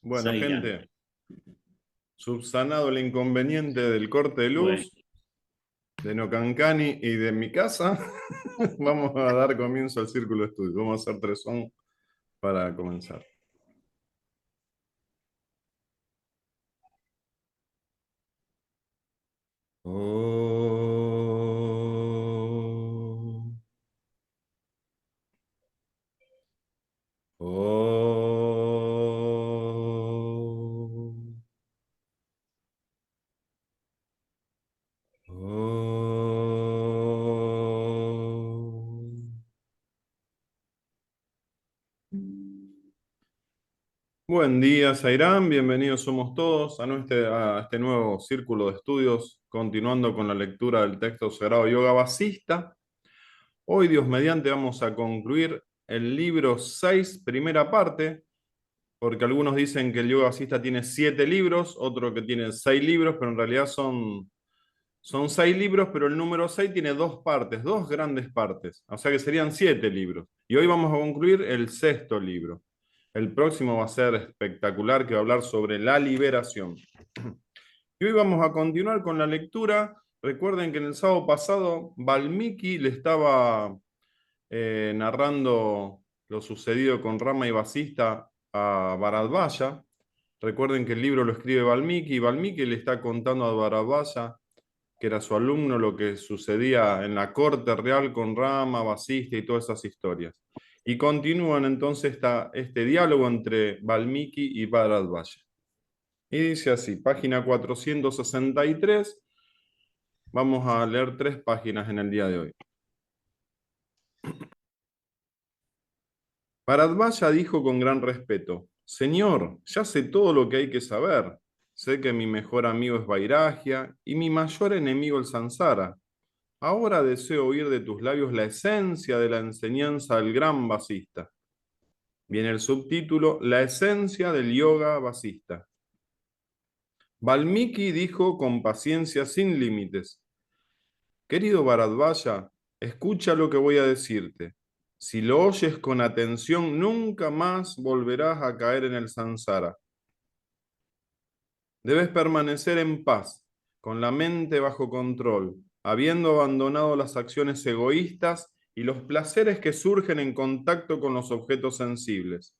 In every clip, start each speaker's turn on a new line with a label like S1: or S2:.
S1: Bueno,
S2: Zaira.
S1: gente, subsanado el inconveniente del corte de
S2: Bueno,
S1: luz, de Nocancani y de mi casa, vamos a dar comienzo al círculo de estudio. Vamos a hacer tres son para comenzar. Oh, oh, oh. Buen día, Zairán. Bienvenidos somos todos a este nuevo círculo de estudios, continuando con la lectura del texto sagrado Yoga Vasista. Hoy, Dios mediante, vamos a concluir el libro 6, primera parte, porque algunos dicen que el Yoga Vasista tiene 7 libros, otro que tiene 6 libros, pero en realidad son 6 libros, pero el número 6 tiene dos partes, dos grandes partes, o sea que serían 7 libros. Y hoy vamos a concluir el sexto libro. El próximo va a ser espectacular, que va a hablar sobre la liberación. Y hoy vamos a continuar con la lectura. Recuerden que en el sábado pasado Valmiki le estaba narrando lo sucedido con Rama y Vasista a Bharadvaja. Recuerden que el libro lo escribe Valmiki y Valmiki le está contando a Bharadvaja, que era su alumno, lo que sucedía en la corte real con Rama, Vasista y todas esas historias. Y continúan entonces este diálogo entre Valmiki y Bharadvaja. Y dice así, página 463, vamos a leer 3 páginas en el día de hoy. Bharadvaja dijo con gran respeto: Señor, ya sé todo lo que hay que saber. Sé que mi mejor amigo es Vairagya y mi mayor enemigo el Sansara. Ahora deseo oír de tus labios la esencia de la enseñanza del gran Vasista. Viene el subtítulo: La esencia del yoga vasista. Valmiki dijo con paciencia sin límites: Querido Bharadvaja, escucha lo que voy a decirte. Si lo oyes con atención, nunca más volverás a caer en el samsara. Debes permanecer en paz, con la mente bajo control, habiendo abandonado las acciones egoístas y los placeres que surgen en contacto con los objetos sensibles.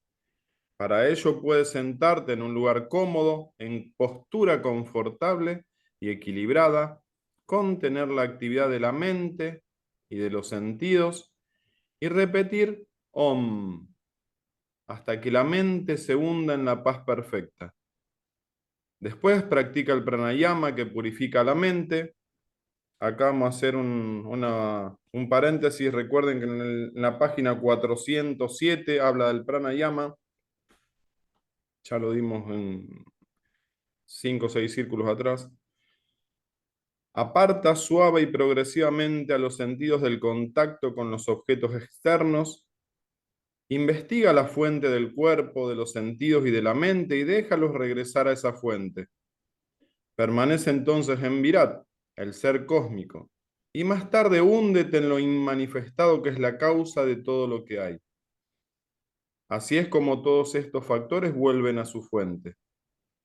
S1: Para ello puedes sentarte en un lugar cómodo, en postura confortable y equilibrada, contener la actividad de la mente y de los sentidos y repetir Om hasta que la mente se hunda en la paz perfecta. Después practica el pranayama que purifica la mente. Acá vamos a hacer un paréntesis. Recuerden que en la página 407 habla del pranayama. Ya lo dimos en 5 o 6 círculos atrás. Aparta suave y progresivamente a los sentidos del contacto con los objetos externos. Investiga la fuente del cuerpo, de los sentidos y de la mente y déjalos regresar a esa fuente. Permanece entonces en Virat, el ser cósmico, y más tarde húndete en lo inmanifestado que es la causa de todo lo que hay. Así es como todos estos factores vuelven a su fuente.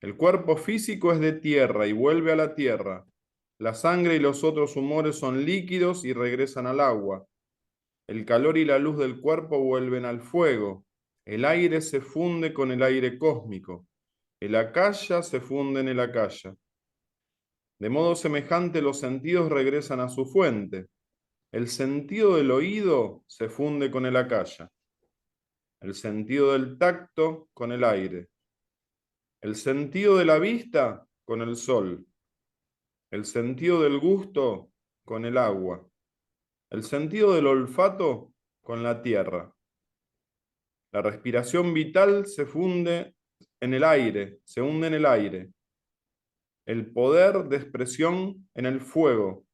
S1: El cuerpo físico es de tierra y vuelve a la tierra. La sangre y los otros humores son líquidos y regresan al agua. El calor y la luz del cuerpo vuelven al fuego. El aire se funde con el aire cósmico. El akasha se funde en el akasha. De modo semejante, los sentidos regresan a su fuente. El sentido del oído se funde con el akasha. El sentido del tacto con el aire. El sentido de la vista con el sol. El sentido del gusto con el agua. El sentido del olfato con la tierra. La respiración vital se funde en el aire, se hunde en el aire. El poder de expresión en el fuego.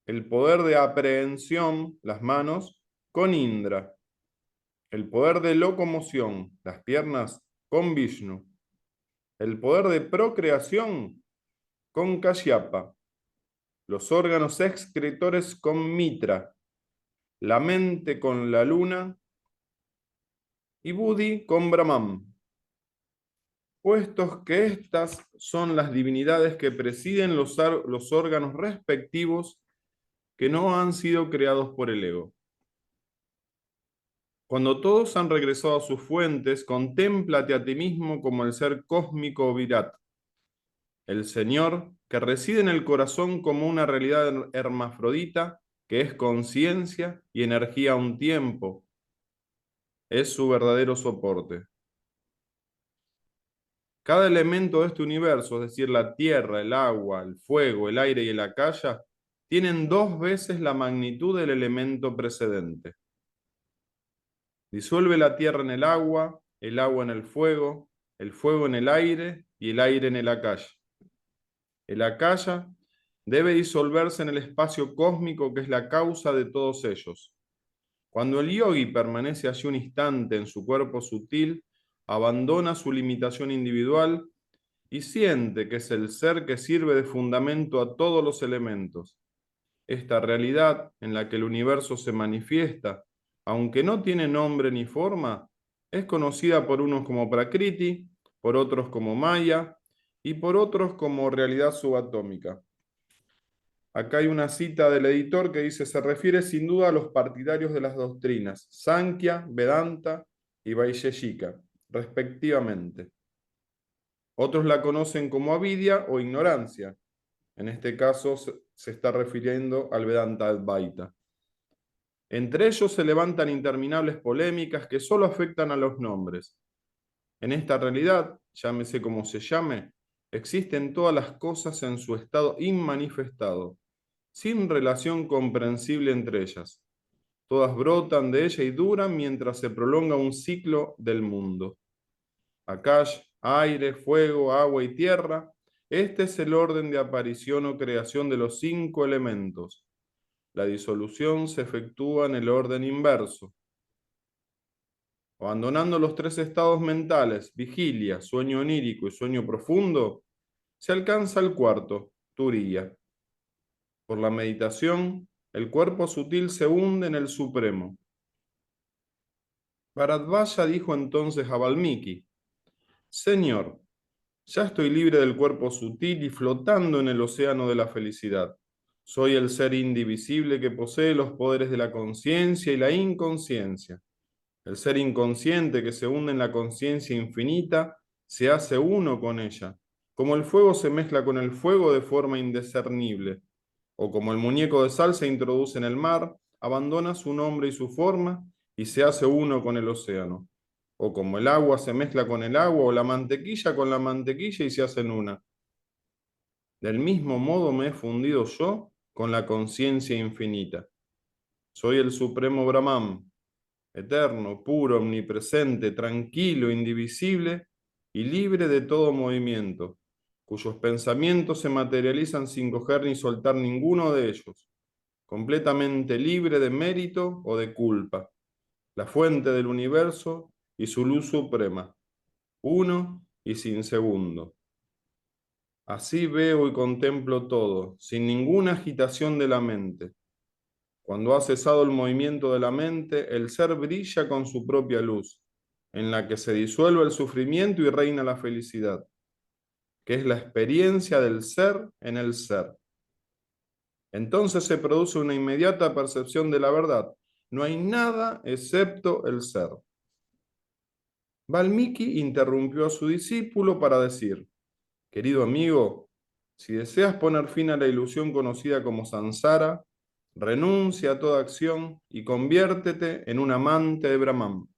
S1: El poder de aprehensión, las manos, con Indra. El poder de locomoción, las piernas, con Vishnu. El poder de procreación, con Kashyapa. Los órganos excretores con Mitra. La mente con la luna y Buddhi con Brahman. puestos que éstas son las divinidades que presiden los órganos respectivos que no han sido creados por el ego. Cuando todos han regresado a sus fuentes, contémplate a ti mismo como el ser cósmico Virat, el Señor que reside en el corazón como una realidad hermafrodita que es conciencia y energía a un tiempo. Es su verdadero soporte. Cada elemento de este universo, es decir, la tierra, el agua, el fuego, el aire y el akasha, tienen 2 veces la magnitud del elemento precedente. Disuelve la tierra en el agua en el fuego en el aire y el aire en el akasha. El akasha debe disolverse en el espacio cósmico que es la causa de todos ellos. Cuando el yogi permanece allí un instante en su cuerpo sutil, abandona su limitación individual y siente que es el ser que sirve de fundamento a todos los elementos. Esta realidad en la que el universo se manifiesta, aunque no tiene nombre ni forma, es conocida por unos como Prakriti, por otros como Maya y por otros como realidad subatómica. Acá hay una cita del editor que dice, se refiere sin duda a los partidarios de las doctrinas Sankhya, Vedanta y Vaisheshika, respectivamente. Otros la conocen como avidia o ignorancia. En este caso se está refiriendo al Vedanta Advaita. Entre ellos se levantan interminables polémicas que solo afectan a los nombres. En esta realidad, llámese como se llame, existen todas las cosas en su estado inmanifestado, sin relación comprensible entre ellas. Todas brotan de ella y duran mientras se prolonga un ciclo del mundo. Akash, aire, fuego, agua y tierra, este es el orden de aparición o creación de los 5 elementos. La disolución se efectúa en el orden inverso. Abandonando los 3 estados mentales, vigilia, sueño onírico y sueño profundo, se alcanza el cuarto, turiya. Por la meditación, el cuerpo sutil se hunde en el supremo. Bharadvaja dijo entonces a Valmiki, Señor, ya estoy libre del cuerpo sutil y flotando en el océano de la felicidad. Soy el ser indivisible que posee los poderes de la conciencia y la inconsciencia. El ser inconsciente que se hunde en la conciencia infinita se hace uno con ella, como el fuego se mezcla con el fuego de forma indiscernible, o como el muñeco de sal se introduce en el mar, abandona su nombre y su forma y se hace uno con el océano, o como el agua se mezcla con el agua o la mantequilla con la mantequilla y se hacen una. Del mismo modo me he fundido yo con la conciencia infinita. Soy el supremo Brahman, eterno, puro, omnipresente, tranquilo, indivisible y libre de todo movimiento, cuyos pensamientos se materializan sin coger ni soltar ninguno de ellos, completamente libre de mérito o de culpa, la fuente del universo y su luz suprema, uno y sin segundo. Así veo y contemplo todo, sin ninguna agitación de la mente. Cuando ha cesado el movimiento de la mente, el ser brilla con su propia luz, en la que se disuelve el sufrimiento y reina la felicidad, que es la experiencia del ser en el ser. Entonces se produce una inmediata percepción de la verdad. No hay nada excepto el ser. Valmiki interrumpió a su discípulo para decir, querido amigo, si deseas poner fin a la ilusión conocida como samsara, renuncia a toda acción y conviértete en un amante de Brahman.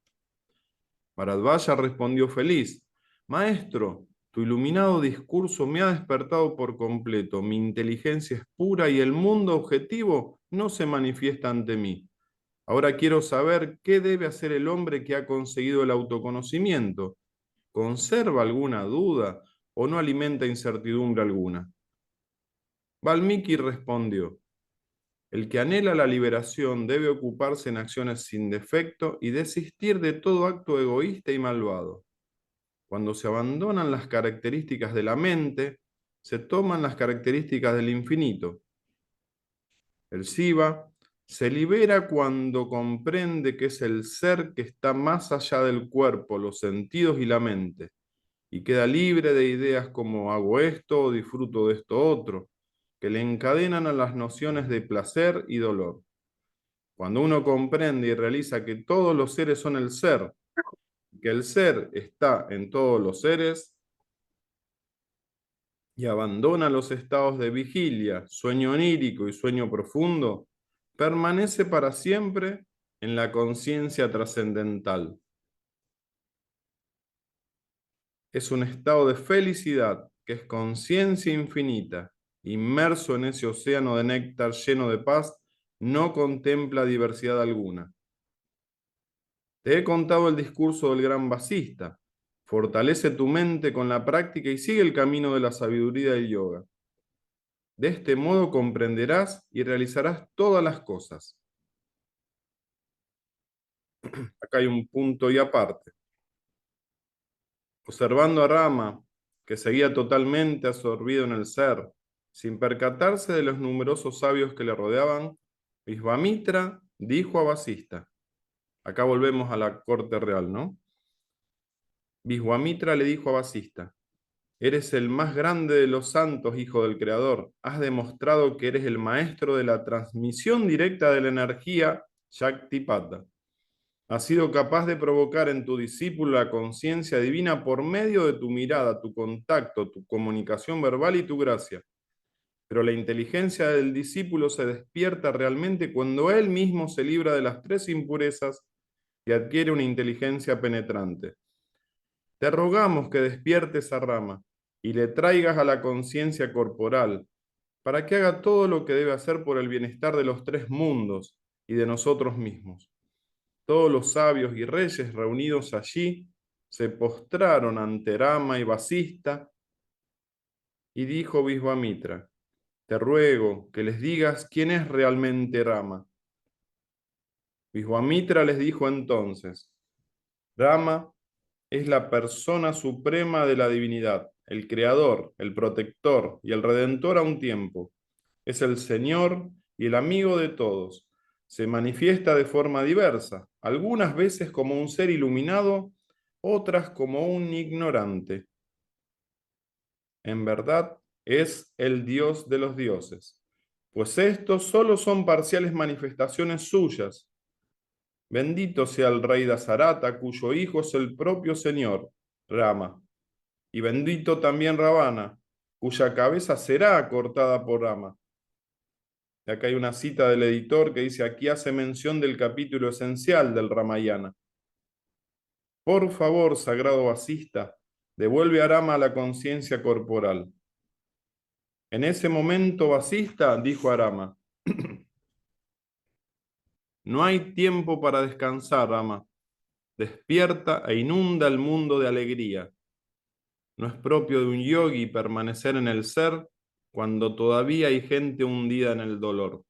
S1: Bharadvaja respondió feliz, Maestro, tu iluminado discurso me ha despertado por completo, mi inteligencia es pura y el mundo objetivo no se manifiesta ante mí. Ahora quiero saber qué debe hacer el hombre que ha conseguido el autoconocimiento. ¿Conserva alguna duda o no alimenta incertidumbre alguna? Valmiki respondió, el que anhela la liberación debe ocuparse en acciones sin defecto y desistir de todo acto egoísta y malvado. Cuando se abandonan las características de la mente, se toman las características del infinito. El Shiva se libera cuando comprende que es el ser que está más allá del cuerpo, los sentidos y la mente. y queda libre de ideas como hago esto o disfruto de esto otro, que le encadenan a las nociones de placer y dolor. Cuando uno comprende y realiza que todos los seres son el ser, que el ser está en todos los seres, y abandona los estados de vigilia, sueño onírico y sueño profundo, permanece para siempre en la conciencia trascendental. Es un estado de felicidad que es conciencia infinita, inmerso en ese océano de néctar lleno de paz, no contempla diversidad alguna. Te he contado el discurso del gran Vasista. Fortalece tu mente con la práctica y sigue el camino de la sabiduría del yoga. De este modo comprenderás y realizarás todas las cosas. Acá hay un punto y aparte. Observando a Rama, que seguía totalmente absorbido en el ser, sin percatarse de los numerosos sabios que le rodeaban, Visvamitra dijo a Vasista, acá volvemos a la corte real, ¿no? Visvamitra le dijo a Vasista, eres el más grande de los santos, hijo del Creador. Has demostrado que eres el maestro de la transmisión directa de la energía Shaktipata. Has sido capaz de provocar en tu discípulo la conciencia divina por medio de tu mirada, tu contacto, tu comunicación verbal y tu gracia. Pero la inteligencia del discípulo se despierta realmente cuando él mismo se libra de las tres impurezas y adquiere una inteligencia penetrante. Te rogamos que despiertes a Rama y le traigas a la conciencia corporal para que haga todo lo que debe hacer por el bienestar de los tres mundos y de nosotros mismos. Todos los sabios y reyes reunidos allí se postraron ante Rama y Vasista y dijo Visvamitra, te ruego que les digas quién es realmente Rama. Visvamitra les dijo entonces, Rama es la persona suprema de la divinidad, el creador, el protector y el redentor a un tiempo. Es el Señor y el amigo de todos. Se manifiesta de forma diversa, algunas veces como un ser iluminado, otras como un ignorante. En verdad, es el Dios de los dioses, pues estos solo son parciales manifestaciones suyas. Bendito sea el rey Dasarata, cuyo hijo es el propio Señor, Rama. Y bendito también Ravana, cuya cabeza será cortada por Rama. Y acá hay una cita del editor que dice, aquí hace mención del capítulo esencial del Ramayana. Por favor, sagrado Vasista, devuelve a Rama la conciencia corporal. En ese momento Vasista dijo a Rama, no hay tiempo para descansar, Rama. Despierta e inunda el mundo de alegría. No es propio de un yogi permanecer en el ser cuando todavía hay gente hundida en el dolor.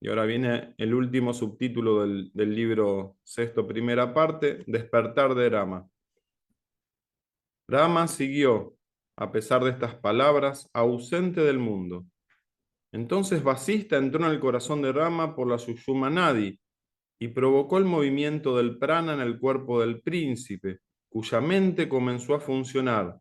S1: Y ahora viene el último subtítulo del libro sexto, primera parte, Despertar de Rama. Rama siguió, a pesar de estas palabras, ausente del mundo. Entonces Vasista entró en el corazón de Rama por la Sushumna Nadi y provocó el movimiento del prana en el cuerpo del príncipe, cuya mente comenzó a funcionar.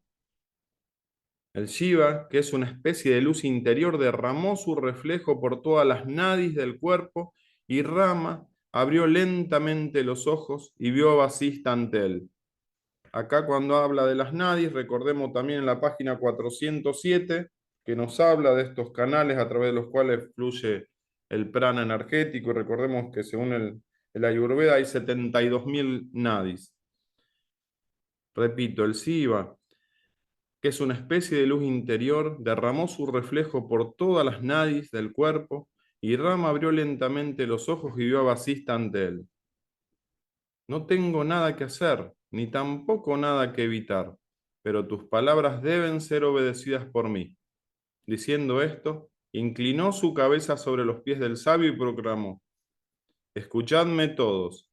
S1: El Shiva, que es una especie de luz interior, derramó su reflejo por todas las nadis del cuerpo y Rama abrió lentamente los ojos y vio a Vasista ante él. Acá cuando habla de las nadis, recordemos también en la página 407 que nos habla de estos canales a través de los cuales fluye el prana energético y recordemos que según el Ayurveda hay 72.000 nadis. Repito, el Shiva, que es una especie de luz interior, derramó su reflejo por todas las nadis del cuerpo y Rama abrió lentamente los ojos y vio a Vasista ante él. No tengo nada que hacer, ni tampoco nada que evitar, pero tus palabras deben ser obedecidas por mí. Diciendo esto, inclinó su cabeza sobre los pies del sabio y proclamó, escuchadme todos,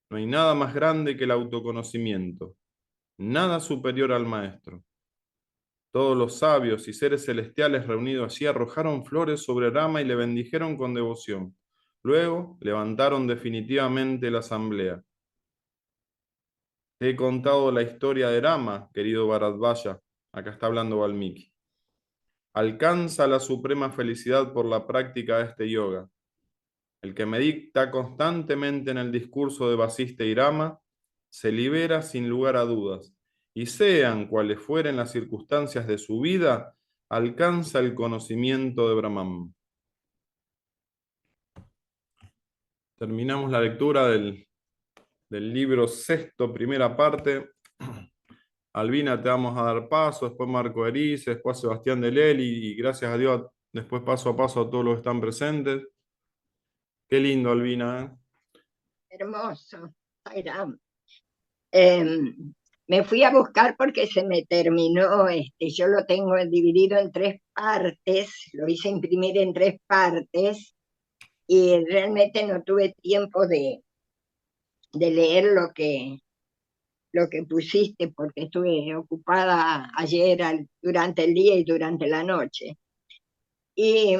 S1: no hay nada más grande que el autoconocimiento, nada superior al maestro. Todos los sabios y seres celestiales reunidos allí arrojaron flores sobre Rama y le bendijeron con devoción. Luego levantaron definitivamente la asamblea. Te he contado la historia de Rama, querido Bharadvaja. Acá está hablando Valmiki. Alcanza la suprema felicidad por la práctica de este yoga. El que medita constantemente en el discurso de Vasista y Rama se libera sin lugar a dudas, y sean cuales fueren las circunstancias de su vida, alcanza el conocimiento de Brahman. Terminamos la lectura del libro sexto, primera parte. Albina, te vamos a dar paso, después Marco Erice, después Sebastián de Lely, y gracias a Dios, después paso a paso a todos los que están presentes. Qué lindo, Albina, ¿eh?
S2: Hermoso, Airam. Me fui a buscar porque se me terminó, yo lo tengo dividido en tres partes, lo hice imprimir en tres partes y realmente no tuve tiempo de leer lo que pusiste porque estuve ocupada ayer durante el día y durante la noche. Y,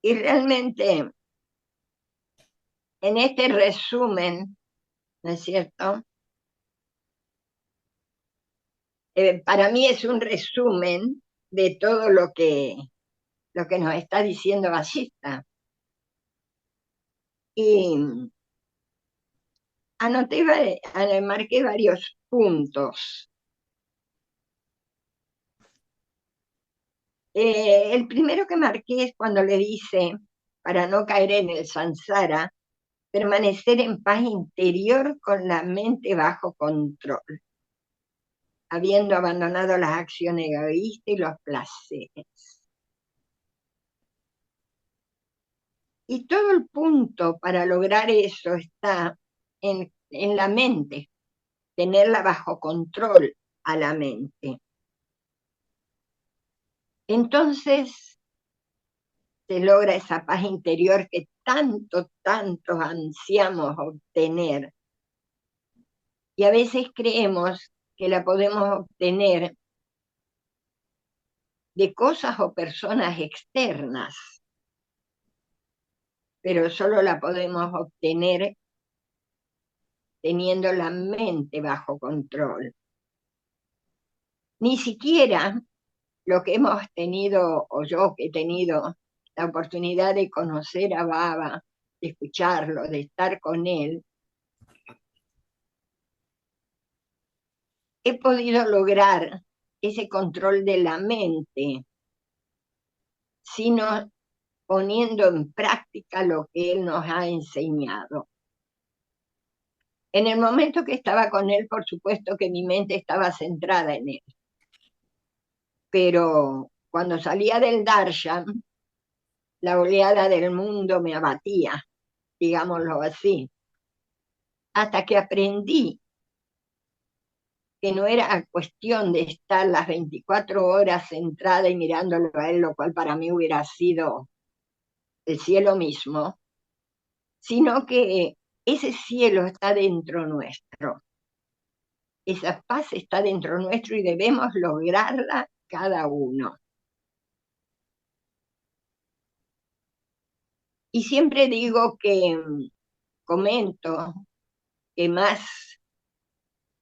S2: y realmente en este resumen, ¿no es cierto? Para mí es un resumen de todo lo que nos está diciendo Ballista. Y anoté, marqué varios puntos. El primero que marqué es cuando le dice, para no caer en el samsara, permanecer en paz interior con la mente bajo control, habiendo abandonado las acciones egoístas y los placeres. Y todo el punto para lograr eso está en la mente, tenerla bajo control a la mente. Entonces se logra esa paz interior que tanto ansiamos obtener. Y a veces creemos que la podemos obtener de cosas o personas externas, pero solo la podemos obtener teniendo la mente bajo control. Ni siquiera lo que hemos tenido, o yo que he tenido la oportunidad de conocer a Baba, de escucharlo, de estar con él, he podido lograr ese control de la mente, sino poniendo en práctica lo que él nos ha enseñado. En el momento que estaba con él, por supuesto que mi mente estaba centrada en él, pero cuando salía del darshan, la oleada del mundo me abatía, digámoslo así, hasta que aprendí que no era cuestión de estar las 24 horas centrada y mirándolo a él, lo cual para mí hubiera sido el cielo mismo, sino que ese cielo está dentro nuestro, esa paz está dentro nuestro y debemos lograrla cada uno. Y siempre digo que comento que más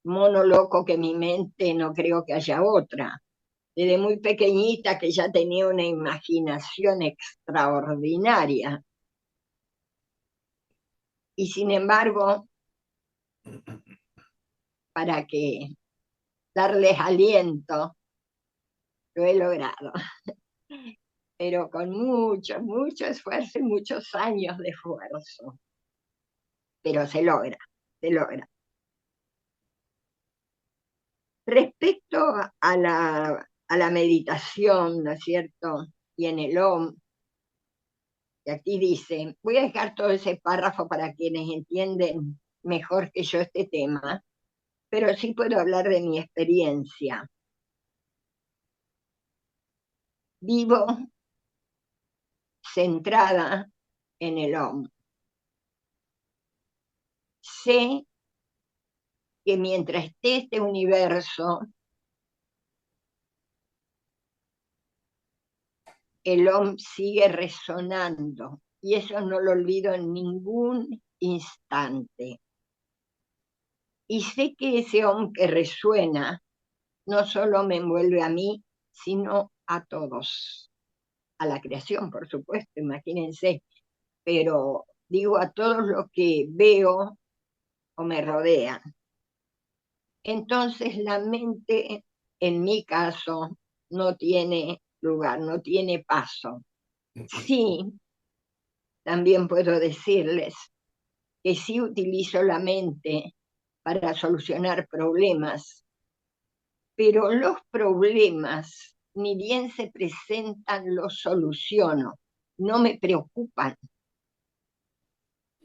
S2: mono loco que mi mente no creo que haya otra. Desde muy pequeñita que ya tenía una imaginación extraordinaria. Y sin embargo, para que darles aliento, lo he logrado. Pero con mucho esfuerzo y muchos años de esfuerzo. Pero se logra, se logra. Respecto a la meditación, ¿no es cierto? Y en el OM, y aquí dice, voy a dejar todo ese párrafo para quienes entienden mejor que yo este tema, pero sí puedo hablar de mi experiencia. Vivo centrada en el OM. Sé que mientras esté este universo, el OM sigue resonando. Y eso no lo olvido en ningún instante. Y sé que ese om que resuena no solo me envuelve a mí, sino a todos, a la creación, por supuesto, imagínense, pero digo a todos los que veo o me rodean. Entonces la mente, en mi caso, no tiene lugar, no tiene paso. Sí, también puedo decirles que sí utilizo la mente para solucionar problemas, pero los problemas, ni bien se presentan, los soluciono, no me preocupan.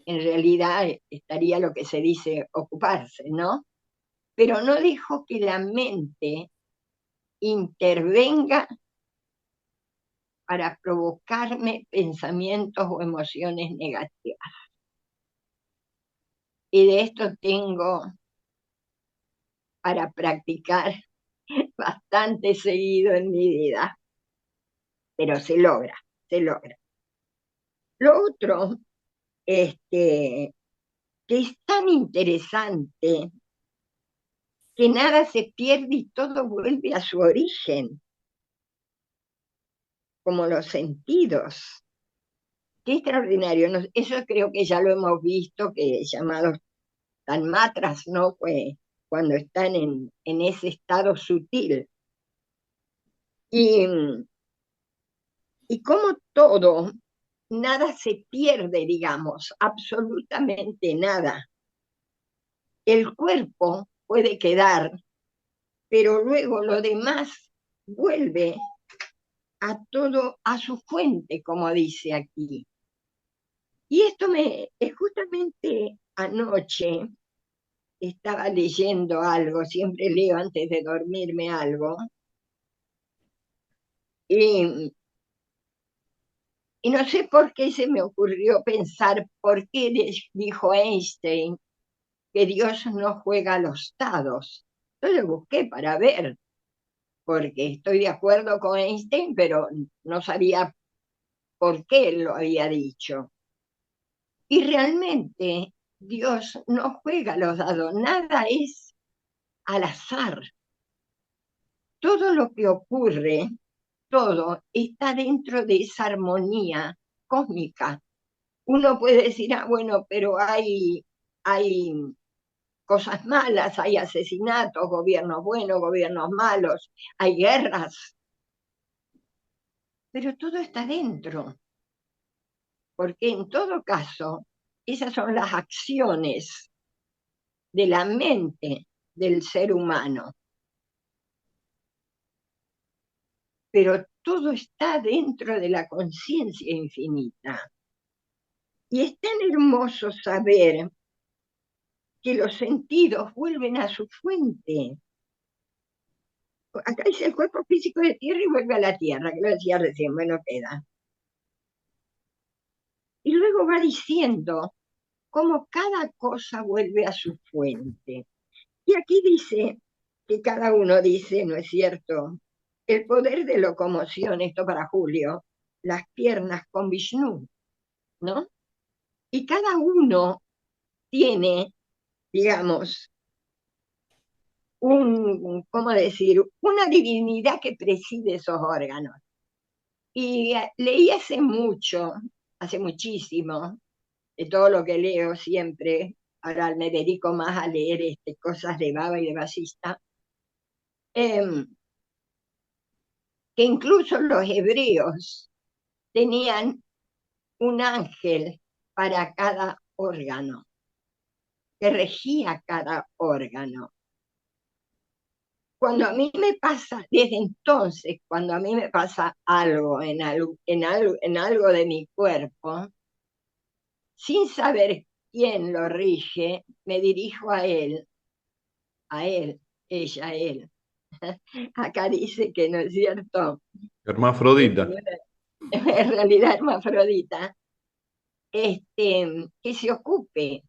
S2: En realidad estaría lo que se dice ocuparse, ¿no? Pero no dejo que la mente intervenga para provocarme pensamientos o emociones negativas. Y de esto tengo para practicar bastante seguido en mi vida, pero se logra, se logra. Lo otro, que es tan interesante que nada se pierde y todo vuelve a su origen, como los sentidos. Qué extraordinario. Eso creo que ya lo hemos visto, que llamados tanmatras, ¿no? Pues cuando están en ese estado sutil. Y, y como todo, nada se pierde, digamos, absolutamente nada. El cuerpo puede quedar, pero luego lo demás vuelve a todo a su fuente, como dice aquí. Y esto justamente anoche estaba leyendo algo, siempre leo antes de dormirme algo, y, y no sé por qué se me ocurrió pensar por qué dijo Einstein que Dios no juega a los dados. Entonces busqué para ver, porque estoy de acuerdo con Einstein, pero no sabía por qué él lo había dicho. Y realmente Dios no juega a los dados, nada es al azar. Todo lo que ocurre, todo está dentro de esa armonía cósmica. Uno puede decir, ah, bueno, pero hay cosas malas, hay asesinatos, gobiernos buenos, gobiernos malos, hay guerras, pero todo está dentro, porque en todo caso, esas son las acciones de la mente del ser humano, pero todo está dentro de la conciencia infinita. Y es tan hermoso saber que los sentidos vuelven a su fuente. Acá dice el cuerpo físico de tierra y vuelve a la tierra, que lo decía recién, bueno, queda. Y luego va diciendo cómo cada cosa vuelve a su fuente. Y aquí dice que cada uno dice, ¿no es cierto? El poder de locomoción, esto para Julio, las piernas con Vishnu, ¿no? Y cada uno tiene, digamos, ¿cómo decir? Una divinidad que preside esos órganos. Y leí hace muchísimo, de todo lo que leo siempre, ahora me dedico más a leer cosas de Baba y de Basista, eh, que incluso los hebreos tenían un ángel para cada órgano, que regía cada órgano. Cuando a mí me pasa, desde entonces, cuando a mí me pasa algo en algo de mi cuerpo, sin saber quién lo rige, me dirijo a él, ella, él. Acá dice que no es cierto,
S1: Hermafrodita.
S2: en realidad hermafrodita, que se ocupe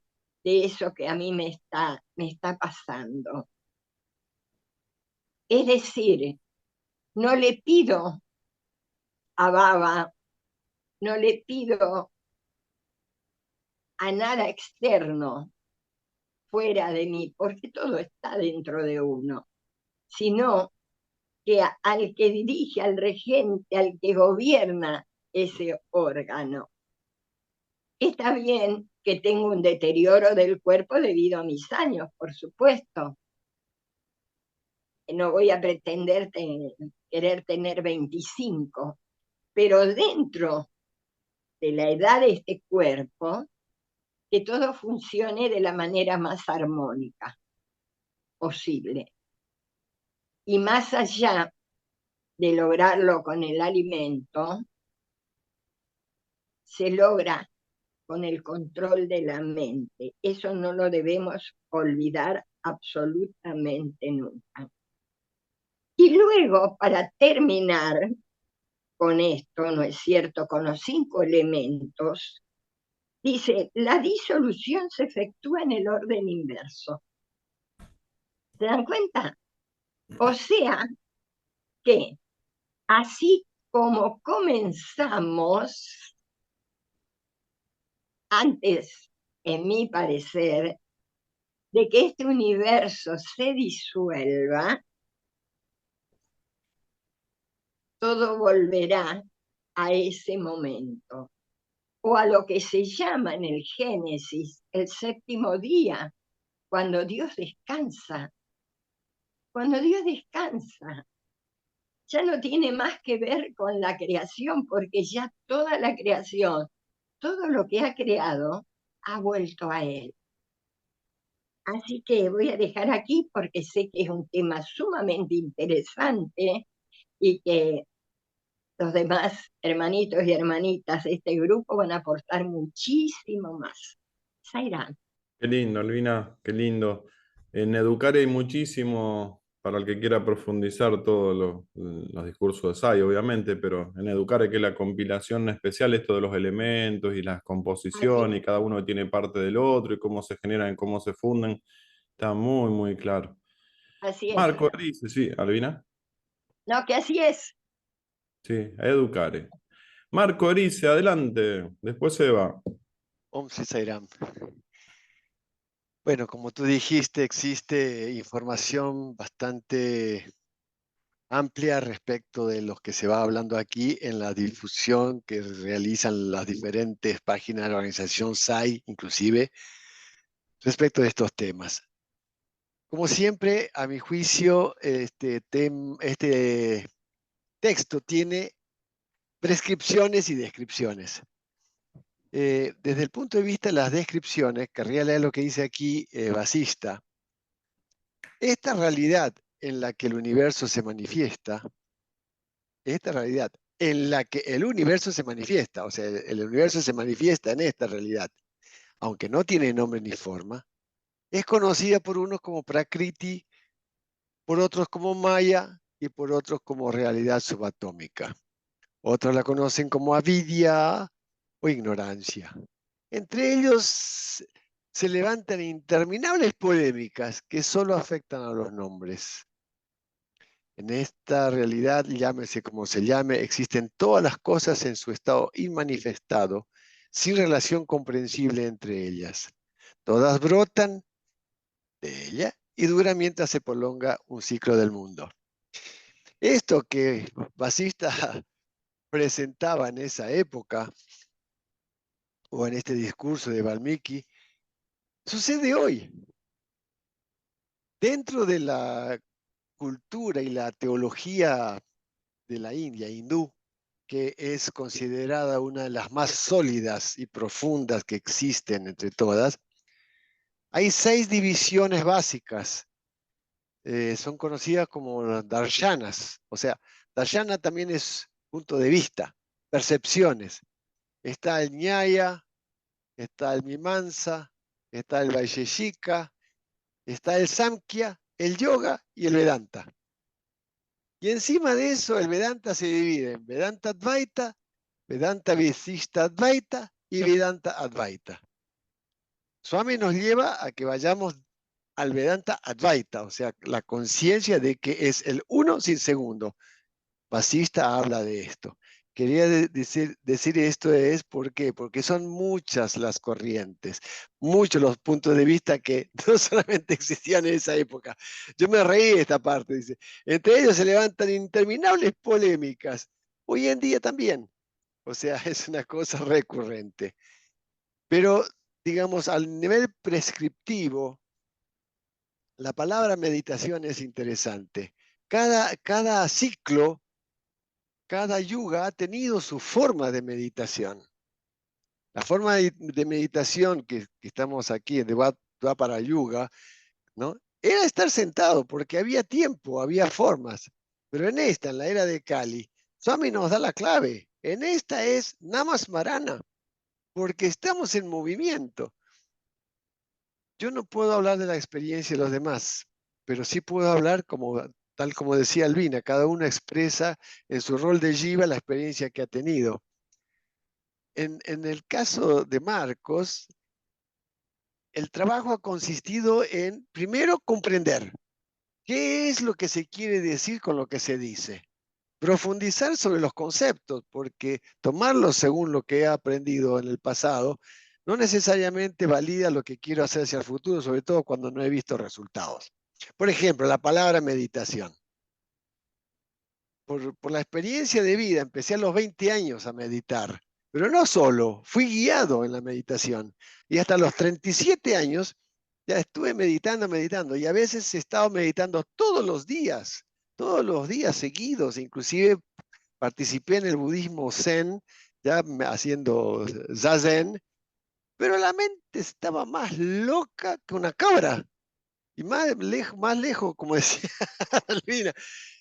S2: de eso que a mí me está pasando. Es decir, no le pido a Baba, no le pido a nada externo fuera de mí, porque todo está dentro de uno, sino que al que dirige, al regente, al que gobierna ese órgano. Está bien que tengo un deterioro del cuerpo debido a mis años, por supuesto. No voy a pretender querer tener 25, pero dentro de la edad de este cuerpo, que todo funcione de la manera más armónica posible. Y más allá de lograrlo con el alimento, se logra con el control de la mente. Eso no lo debemos olvidar absolutamente nunca. Y luego, para terminar con esto, ¿no es cierto?, con los 5 elementos, dice, la disolución se efectúa en el orden inverso. ¿Se dan cuenta? O sea que así como comenzamos, antes, en mi parecer, de que este universo se disuelva, todo volverá a ese momento, o a lo que se llama en el Génesis el séptimo día, cuando Dios descansa. Cuando Dios descansa, ya no tiene más que ver con la creación, porque ya toda la creación, todo lo que ha creado, ha vuelto a Él. Así que voy a dejar aquí porque sé que es un tema sumamente interesante y que los demás hermanitos y hermanitas de este grupo van a aportar muchísimo más. Zaira.
S1: Qué lindo, Albina, qué lindo. En Educar hay muchísimo para el que quiera profundizar todos los discursos de SAI, obviamente, pero en Educar hay que la compilación especial, esto de los elementos y las
S2: Así,
S1: composiciones, y cada uno tiene parte del otro, y cómo se generan, cómo se funden, está muy, muy claro.
S2: así es.
S1: Marco dice, sí, Albina,
S2: No, que así es.
S1: sí, a Educare. Marco Erice, adelante, después se va.
S3: Om Sri Sai Ram. Bueno, como tú dijiste, existe información bastante amplia respecto de lo que se va hablando aquí en la difusión que realizan las diferentes páginas de la organización SAI, inclusive, respecto de estos temas. Como siempre, a mi juicio, este texto tiene prescripciones y descripciones. Desde el punto de vista de las descripciones, querría leer lo que dice aquí Vasista. Esta realidad en la que el universo se manifiesta, esta realidad en la que el universo se manifiesta, o sea, el universo se manifiesta en esta realidad, aunque no tiene nombre ni forma, es conocida por unos como Prakriti, por otros como Maya y por otros como realidad subatómica. Otros la conocen como avidya o ignorancia. Entre ellos se levantan interminables polémicas que solo afectan a los nombres. En esta realidad, llámese como se llame, existen todas las cosas en su estado inmanifestado, sin relación comprensible entre ellas. Todas brotan de ella y duran mientras se prolonga un ciclo del mundo. Esto que Vasista presentaba en esa época, o en este discurso de Valmiki, sucede hoy. Dentro de la cultura y la teología de la India, hindú, que es considerada una de las más sólidas y profundas que existen entre todas, hay 6 divisiones básicas. Son conocidas como las darshanas. O sea, darshana también es punto de vista, percepciones. Está el Nyaya, está el Mimamsa, está el Vaisheshika, está el Samkhya, el Yoga y el Vedanta. Y encima de eso, el Vedanta se divide en Vedanta Advaita, Vedanta Visishta Advaita y Vedanta Advaita. Swami nos lleva a que vayamos al Vedanta Advaita, o sea, la conciencia de que es el uno sin segundo. Vasista habla de esto, quería decir esto es, ¿por qué? Porque son muchas las corrientes, muchos los puntos de vista que no solamente existían en esa época. Yo me reí de esta parte, dice. Entre ellos se levantan interminables polémicas. Hoy en día también. O sea, es una cosa recurrente. Pero, digamos, al nivel prescriptivo, la palabra meditación es interesante. Cada ciclo, cada yuga ha tenido su forma de meditación. La forma de meditación que estamos aquí en Dvapara Yuga, ¿no? Era estar sentado porque había tiempo, había formas. Pero en esta, en la era de Kali, Swami nos da la clave. En esta es Namasmarana, porque estamos en movimiento. Yo no puedo hablar de la experiencia de los demás, pero sí puedo hablar tal como decía Albina, cada uno expresa en su rol de jiva la experiencia que ha tenido. En el caso de Marcos, el trabajo ha consistido en, primero, comprender qué es lo que se quiere decir con lo que se dice. Profundizar sobre los conceptos, porque tomarlos según lo que he aprendido en el pasado no necesariamente valida lo que quiero hacer hacia el futuro, sobre todo cuando no he visto resultados. Por ejemplo, la palabra meditación. Por la experiencia de vida, empecé a los 20 años a meditar, pero no solo, fui guiado en la meditación. Y hasta los 37 años ya estuve meditando, y a veces he estado meditando todos los días seguidos, inclusive participé en el budismo zen, ya haciendo zazen, pero la mente estaba más loca que una cabra, y más lejos, como decía Albina.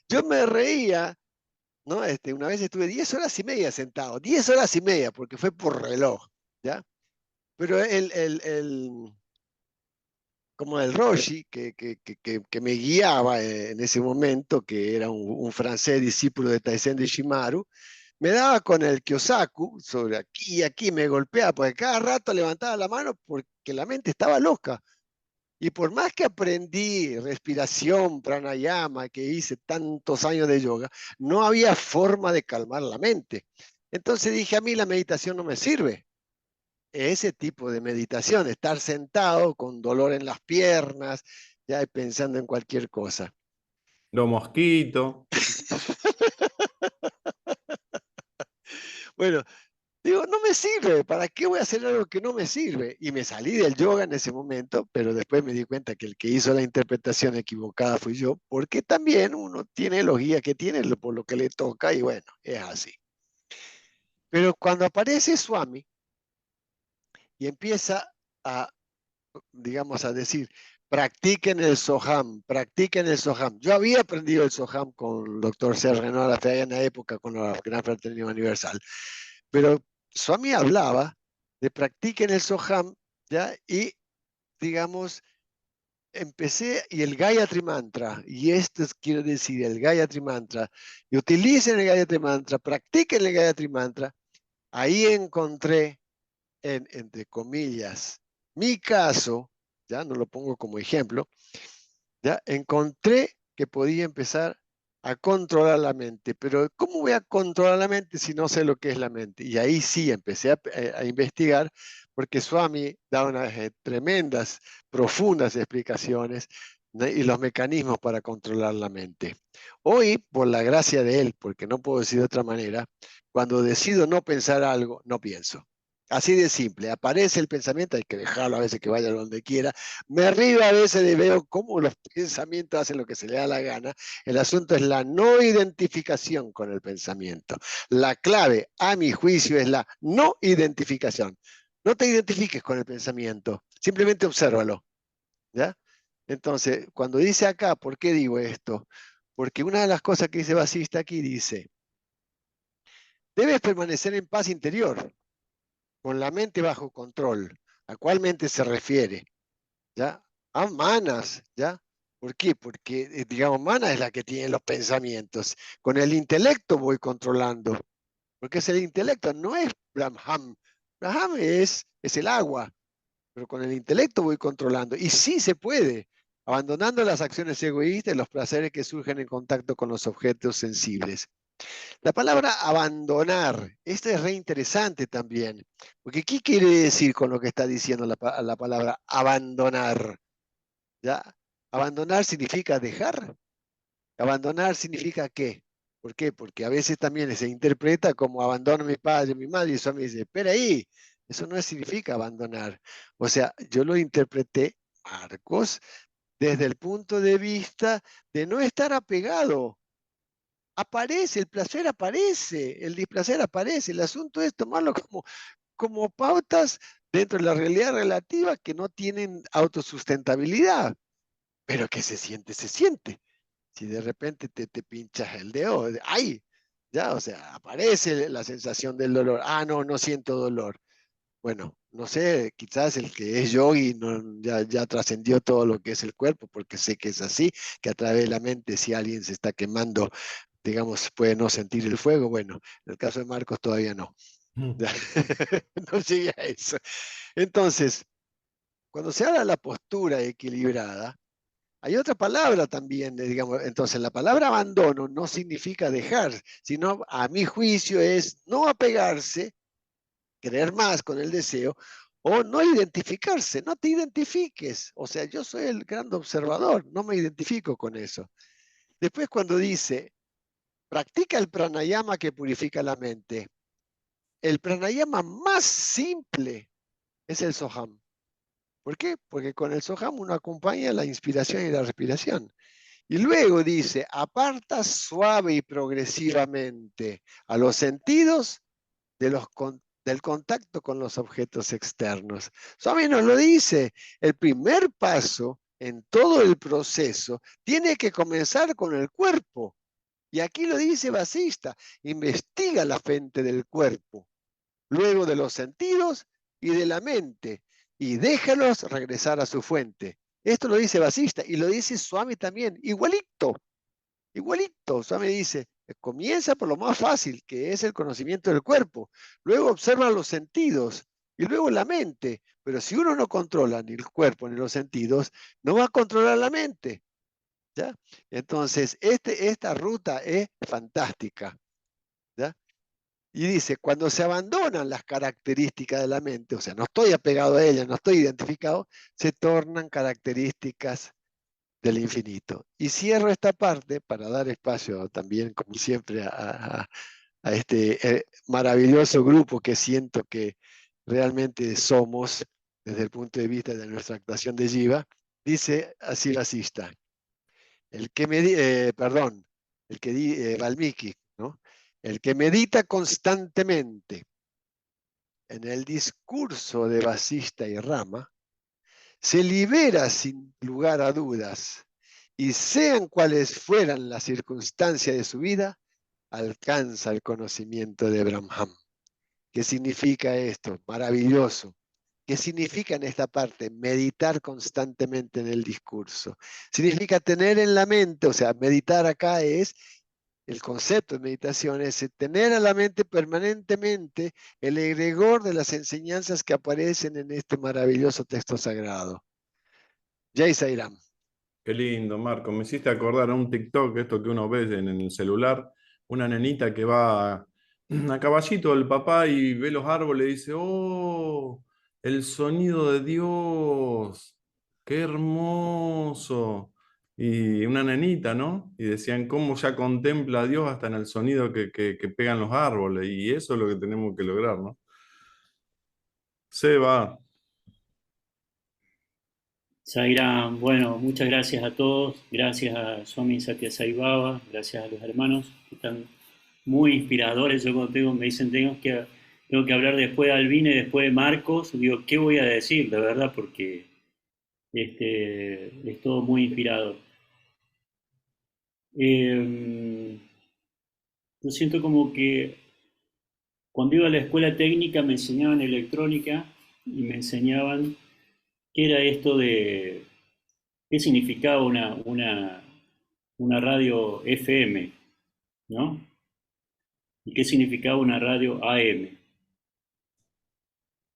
S3: Yo me reía, ¿no? Una vez estuve 10 horas y media sentado, 10 horas y media, porque fue por reloj, ¿ya? Pero como el Roshi, que me guiaba en ese momento, que era un francés discípulo de Taizen de Shimaru, me daba con el Kyosaku, sobre aquí y aquí, me golpeaba, porque cada rato levantaba la mano porque la mente estaba loca. Y por más que aprendí respiración, pranayama, que hice tantos años de yoga, no había forma de calmar la mente. Entonces dije, a mí la meditación no me sirve. Ese tipo de meditación, estar sentado con dolor en las piernas, ya pensando en cualquier cosa.
S1: Los mosquitos.
S3: Bueno, digo, no me sirve, ¿para qué voy a hacer algo que no me sirve? Y me salí del yoga en ese momento, pero después me di cuenta que el que hizo la interpretación equivocada fui yo, porque también uno tiene los guías que tiene por lo que le toca y bueno, es así. Pero cuando aparece Swami y empieza a, digamos, a decir, practiquen el Soham, practiquen el Soham. Yo había aprendido el Soham con el doctor Serge Renoir en la época con la Gran Fraternidad Universal, pero Swami hablaba de practiquen el Soham, ¿ya? Y, digamos, empecé, y el Gayatri Mantra, y esto quiero decir, el Gayatri Mantra, y utilicen el Gayatri Mantra, practiquen el Gayatri Mantra, ahí encontré, entre comillas, mi caso, ya no lo pongo como ejemplo, ya encontré que podía empezar a controlar la mente. Pero ¿cómo voy a controlar la mente si no sé lo que es la mente? Y ahí sí empecé a investigar, porque Swami da unas tremendas, profundas explicaciones, ¿no? Y los mecanismos para controlar la mente. Hoy, por la gracia de él, porque no puedo decir de otra manera, cuando decido no pensar algo, no pienso. Así de simple, aparece el pensamiento, hay que dejarlo a veces que vaya donde quiera. Me río a veces de veo cómo los pensamientos hacen lo que se le da la gana. El asunto es la no identificación con el pensamiento. La clave, a mi juicio, es la no identificación. No te identifiques con el pensamiento, simplemente obsérvalo, ¿ya? Entonces, cuando dice acá, ¿por qué digo esto? Porque una de las cosas que dice Vasista aquí dice, debes permanecer en paz interior, con la mente bajo control. ¿A cuál mente se refiere? ¿Ya? A manas, ¿ya? ¿Por qué? Porque, digamos, mana es la que tiene los pensamientos. Con el intelecto voy controlando, porque es el intelecto, no es Brahman. Brahman es el agua, pero con el intelecto voy controlando. Y sí se puede, abandonando las acciones egoístas y los placeres que surgen en contacto con los objetos sensibles. La palabra abandonar, esta es re interesante también, porque ¿qué quiere decir con lo que está diciendo la palabra abandonar? ¿Ya? Abandonar significa dejar. Abandonar significa ¿qué? ¿Por qué? Porque a veces también se interpreta como abandono a mi padre, a mi madre, y eso me dice, espera ahí, eso no significa abandonar. O sea, yo lo interpreté, Marcos, desde el punto de vista de no estar apegado. Aparece, el placer aparece, el displacer aparece. El asunto es tomarlo como pautas dentro de la realidad relativa que no tienen autosustentabilidad, pero que se siente, se siente. Si de repente te pinchas el dedo, ¡ay! Ya, o sea, aparece la sensación del dolor. Ah, no, no siento dolor. Bueno, no sé, quizás el que es yogi ya trascendió todo lo que es el cuerpo, porque sé que es así, que a través de la mente, si alguien se está quemando, digamos, puede no sentir el fuego. Bueno, en el caso de Marcos todavía no. Ya, no llegué a eso. Entonces, cuando se habla de la postura equilibrada, hay otra palabra también, digamos, entonces la palabra abandono no significa dejar, sino a mi juicio es no apegarse, querer más con el deseo, o no identificarse, no te identifiques. O sea, yo soy el gran observador, no me identifico con eso. Después cuando dice, practica el pranayama que purifica la mente, el pranayama más simple es el soham. ¿Por qué? Porque con el soham uno acompaña la inspiración y la respiración. Y luego dice, aparta suave y progresivamente a los sentidos del contacto con los objetos externos. Swami nos lo dice, el primer paso en todo el proceso tiene que comenzar con el cuerpo. Y aquí lo dice Vasista, investiga la fuente del cuerpo, luego de los sentidos y de la mente, y déjalos regresar a su fuente. Esto lo dice Vasista y lo dice Swami también, igualito, igualito. Swami dice, comienza por lo más fácil, que es el conocimiento del cuerpo, luego observa los sentidos y luego la mente. Pero si uno no controla ni el cuerpo ni los sentidos, no va a controlar la mente. ¿Ya? Entonces, esta ruta es fantástica. ¿Ya? Y dice, cuando se abandonan las características de la mente, o sea, no estoy apegado a ella, no estoy identificado, se tornan características del infinito. Y cierro esta parte para dar espacio también, como siempre, a este maravilloso grupo que siento que realmente somos desde el punto de vista de nuestra actuación de Jiva. Dice así Vasista, el que perdón, el que Valmiki, ¿no? El que medita constantemente en el discurso de Vasista y Rama, se libera sin lugar a dudas y sean cuales fueran las circunstancias de su vida, alcanza el conocimiento de Brahman. ¿Qué significa esto? Maravilloso. ¿Qué significa en esta parte? Meditar constantemente en el discurso. Significa tener en la mente, o sea, meditar acá es, el concepto de meditación es tener a la mente permanentemente el egregor de las enseñanzas que aparecen en este maravilloso texto sagrado. Jai Sairam.
S1: Qué lindo, Marco. Me hiciste acordar a un TikTok, esto que uno ve en el celular, una nenita que va a caballito del papá y ve los árboles y dice, oh, el sonido de Dios, qué hermoso. Y una nenita, ¿no? Y decían, cómo ya contempla a Dios hasta en el sonido que pegan los árboles. Y eso es lo que tenemos que lograr, ¿no? Se va.
S4: Zaira, bueno, muchas gracias a todos, gracias a Swami Satya Sai Baba, gracias a los hermanos que están muy inspiradores. Yo cuando me dicen tengo que hablar después de Albina y después de Marcos, digo, ¿qué voy a decir? De verdad, porque es todo muy inspirador. Yo siento como que cuando iba a la escuela técnica me enseñaban electrónica y me enseñaban qué era esto de qué significaba una radio FM, ¿no? ¿Y qué significaba una radio AM?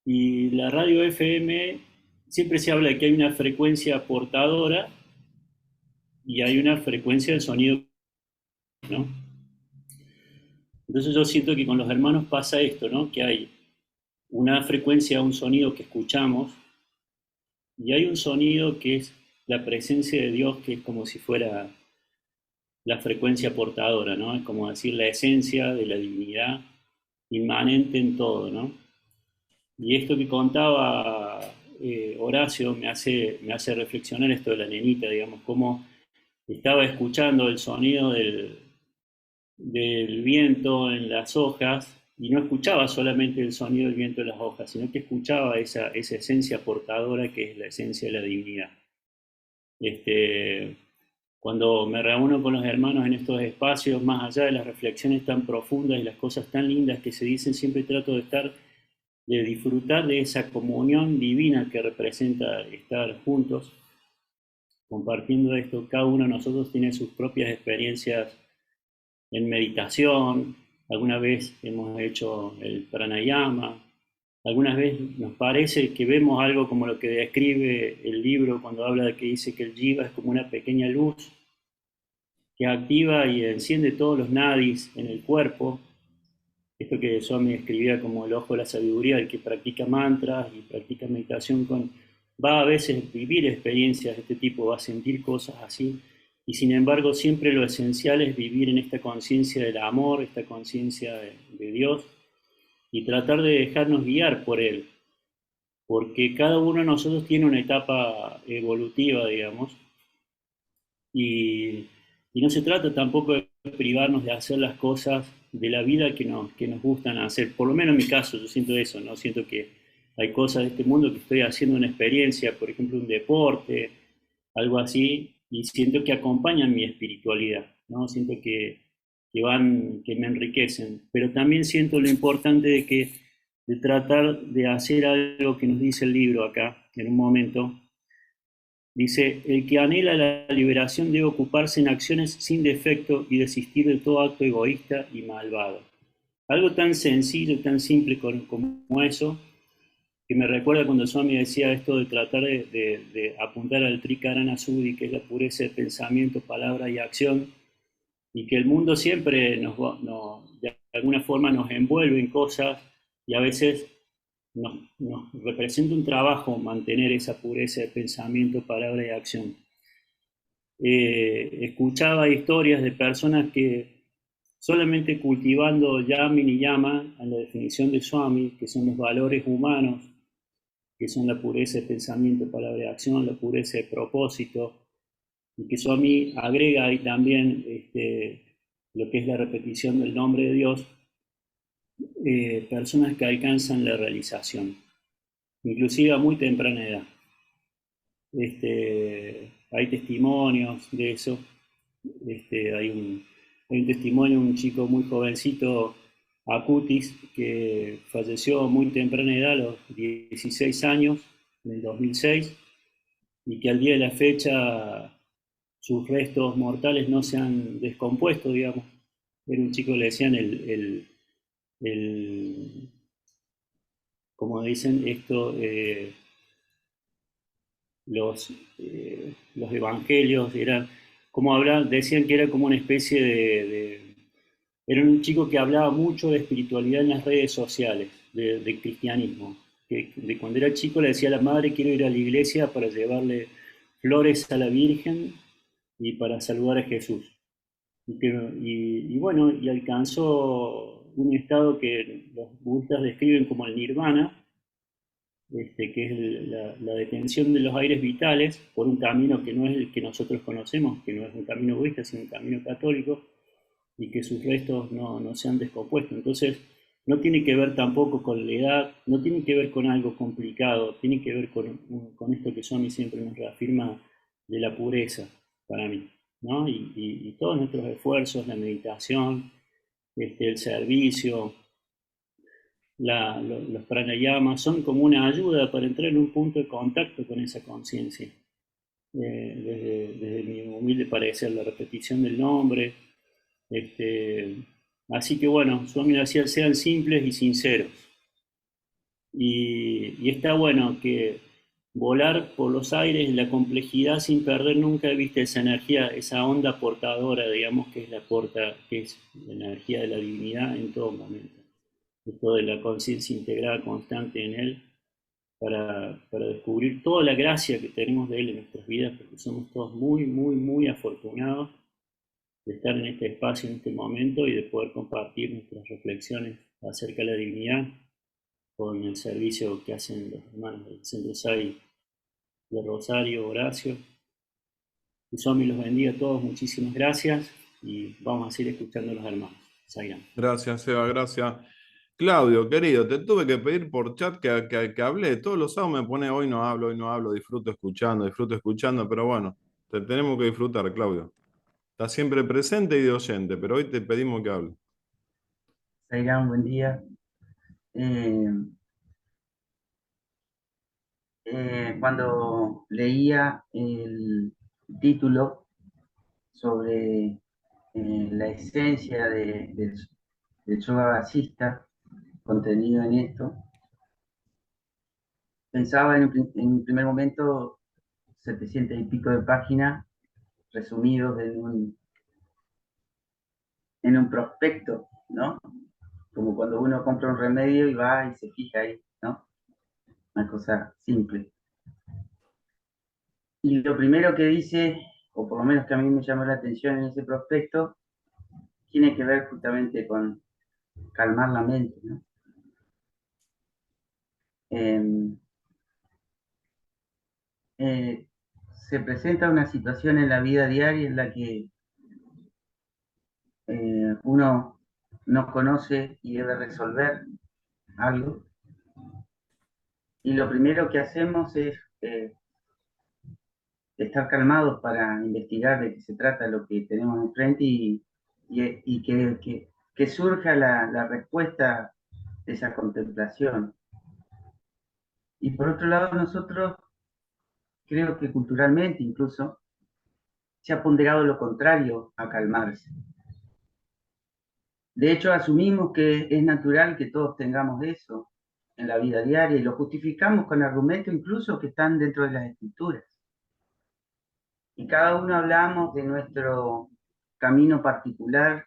S4: Y la radio FM siempre se habla de que hay una frecuencia portadora y hay una frecuencia de sonido, ¿no? Entonces yo siento que con los hermanos pasa esto, ¿no? Que hay una frecuencia, un sonido que escuchamos, y hay un sonido que es la presencia de Dios, que es como si fuera la frecuencia portadora, ¿no? Es como decir la esencia de la divinidad inmanente en todo, ¿no? Y esto que contaba Horacio me hace reflexionar esto de la nenita, digamos, cómo estaba escuchando el sonido del viento en las hojas y no escuchaba solamente el sonido del viento en las hojas, sino que escuchaba esa esencia portadora que es la esencia de la divinidad. Cuando me reúno con los hermanos en estos espacios, más allá de las reflexiones tan profundas y las cosas tan lindas que se dicen, siempre trato de disfrutar de esa comunión divina que representa estar juntos, compartiendo esto. Cada uno de nosotros tiene sus propias experiencias en meditación, alguna vez hemos hecho el pranayama, algunas veces nos parece que vemos algo como lo que describe el libro cuando habla de que dice que el jiva es como una pequeña luz que activa y enciende todos los nadis en el cuerpo. Esto que Swami escribía como el ojo de la sabiduría, el que practica mantras y practica meditación va a veces vivir experiencias de este tipo, va a sentir cosas así, y sin embargo siempre lo esencial es vivir en esta conciencia del amor, esta conciencia de Dios, y tratar de dejarnos guiar por Él, porque cada uno de nosotros tiene una etapa evolutiva, digamos, y, y no se trata tampoco de privarnos de hacer las cosas de la vida que nos gustan hacer. Por lo menos en mi caso, yo siento eso, ¿no? Siento que hay cosas de este mundo que estoy haciendo una experiencia, por ejemplo, un deporte, algo así, y siento que acompañan mi espiritualidad, ¿no? Siento que me enriquecen, pero también siento lo importante de tratar de hacer algo que nos dice el libro acá, en un momento. Dice, el que anhela la liberación debe ocuparse en acciones sin defecto y desistir de todo acto egoísta y malvado. Algo tan sencillo, tan simple como eso, que me recuerda cuando Swami decía esto de tratar de apuntar al Trikarana Shuddhi, que es la pureza de pensamiento, palabra y acción, y que el mundo siempre de alguna forma nos envuelve en cosas y a veces nos representa un trabajo mantener esa pureza de pensamiento, palabra y acción. Escuchaba historias de personas que solamente cultivando yamin y yama, en la definición de Swami, que son los valores humanos, que son la pureza de pensamiento, palabra y acción, la pureza de propósito, y que Swami agrega ahí también lo que es la repetición del nombre de Dios, personas que alcanzan la realización, inclusive a muy temprana edad. Hay testimonios de eso. Hay un testimonio de un chico muy jovencito, Acutis, que falleció a muy temprana edad, a los 16 años, en el 2006, y que al día de la fecha sus restos mortales no se han descompuesto, digamos. Era un chico, le decían como dicen esto, los evangelios eran, como hablaban, decían que era como una especie era un chico que hablaba mucho de espiritualidad en las redes sociales, de cristianismo. Que de cuando era chico le decía a la madre, quiero ir a la iglesia para llevarle flores a la Virgen y para saludar a Jesús. Y bueno, y alcanzó un estado que los budistas describen como el nirvana, que es la detención de los aires vitales por un camino que no es el que nosotros conocemos, que no es un camino budista, sino un camino católico, y que sus restos no se han descompuesto. Entonces, no tiene que ver tampoco con la edad, no tiene que ver con algo complicado, tiene que ver con esto que Swami siempre nos reafirma de la pureza para mí, ¿no? Y todos nuestros esfuerzos, la meditación, el servicio, los pranayamas, son como una ayuda para entrar en un punto de contacto con esa conciencia. Desde mi humilde parecer, la repetición del nombre. Así que bueno, Swami decía, sean simples y sinceros. Y está bueno que volar por los aires, la complejidad sin perder nunca de vista esa energía, esa onda portadora, digamos, que es que es la energía de la divinidad en todo momento. Esto de la conciencia integrada constante en él, para descubrir toda la gracia que tenemos de él en nuestras vidas, porque somos todos muy, muy, muy afortunados de estar en este espacio, en este momento, y de poder compartir nuestras reflexiones acerca de la divinidad con el servicio que hacen los hermanos del Centro SAI de Rosario, Horacio. Que Swami los bendiga a todos, muchísimas gracias, y vamos a seguir escuchando a los hermanos. Sairam.
S1: Gracias, Eva, gracias. Claudio, querido, te tuve que pedir por chat que hable. Todos los sábados me pone hoy no hablo, disfruto escuchando, pero bueno, te tenemos que disfrutar, Claudio. Estás siempre presente y de oyente, pero hoy te pedimos que hable.
S5: Sairam, buen día. Cuando leía el título sobre la esencia del yoga basista contenido en esto, pensaba en un primer momento 700 y pico de páginas resumidos en un prospecto, ¿no? Como cuando uno compra un remedio y va y se fija ahí, ¿no? Una cosa simple. Y lo primero que dice, o por lo menos que a mí me llamó la atención en ese prospecto, tiene que ver justamente con calmar la mente, ¿no? Se presenta una situación en la vida diaria en la que uno no conoce y debe resolver algo, y lo primero que hacemos es estar calmados para investigar de qué se trata lo que tenemos enfrente y que surja la respuesta de esa contemplación. Y por otro lado, nosotros creo que culturalmente incluso se ha ponderado lo contrario a calmarse. De hecho, asumimos que es natural que todos tengamos eso en la vida diaria y lo justificamos con argumentos incluso que están dentro de las escrituras. Y cada uno hablamos de nuestro camino particular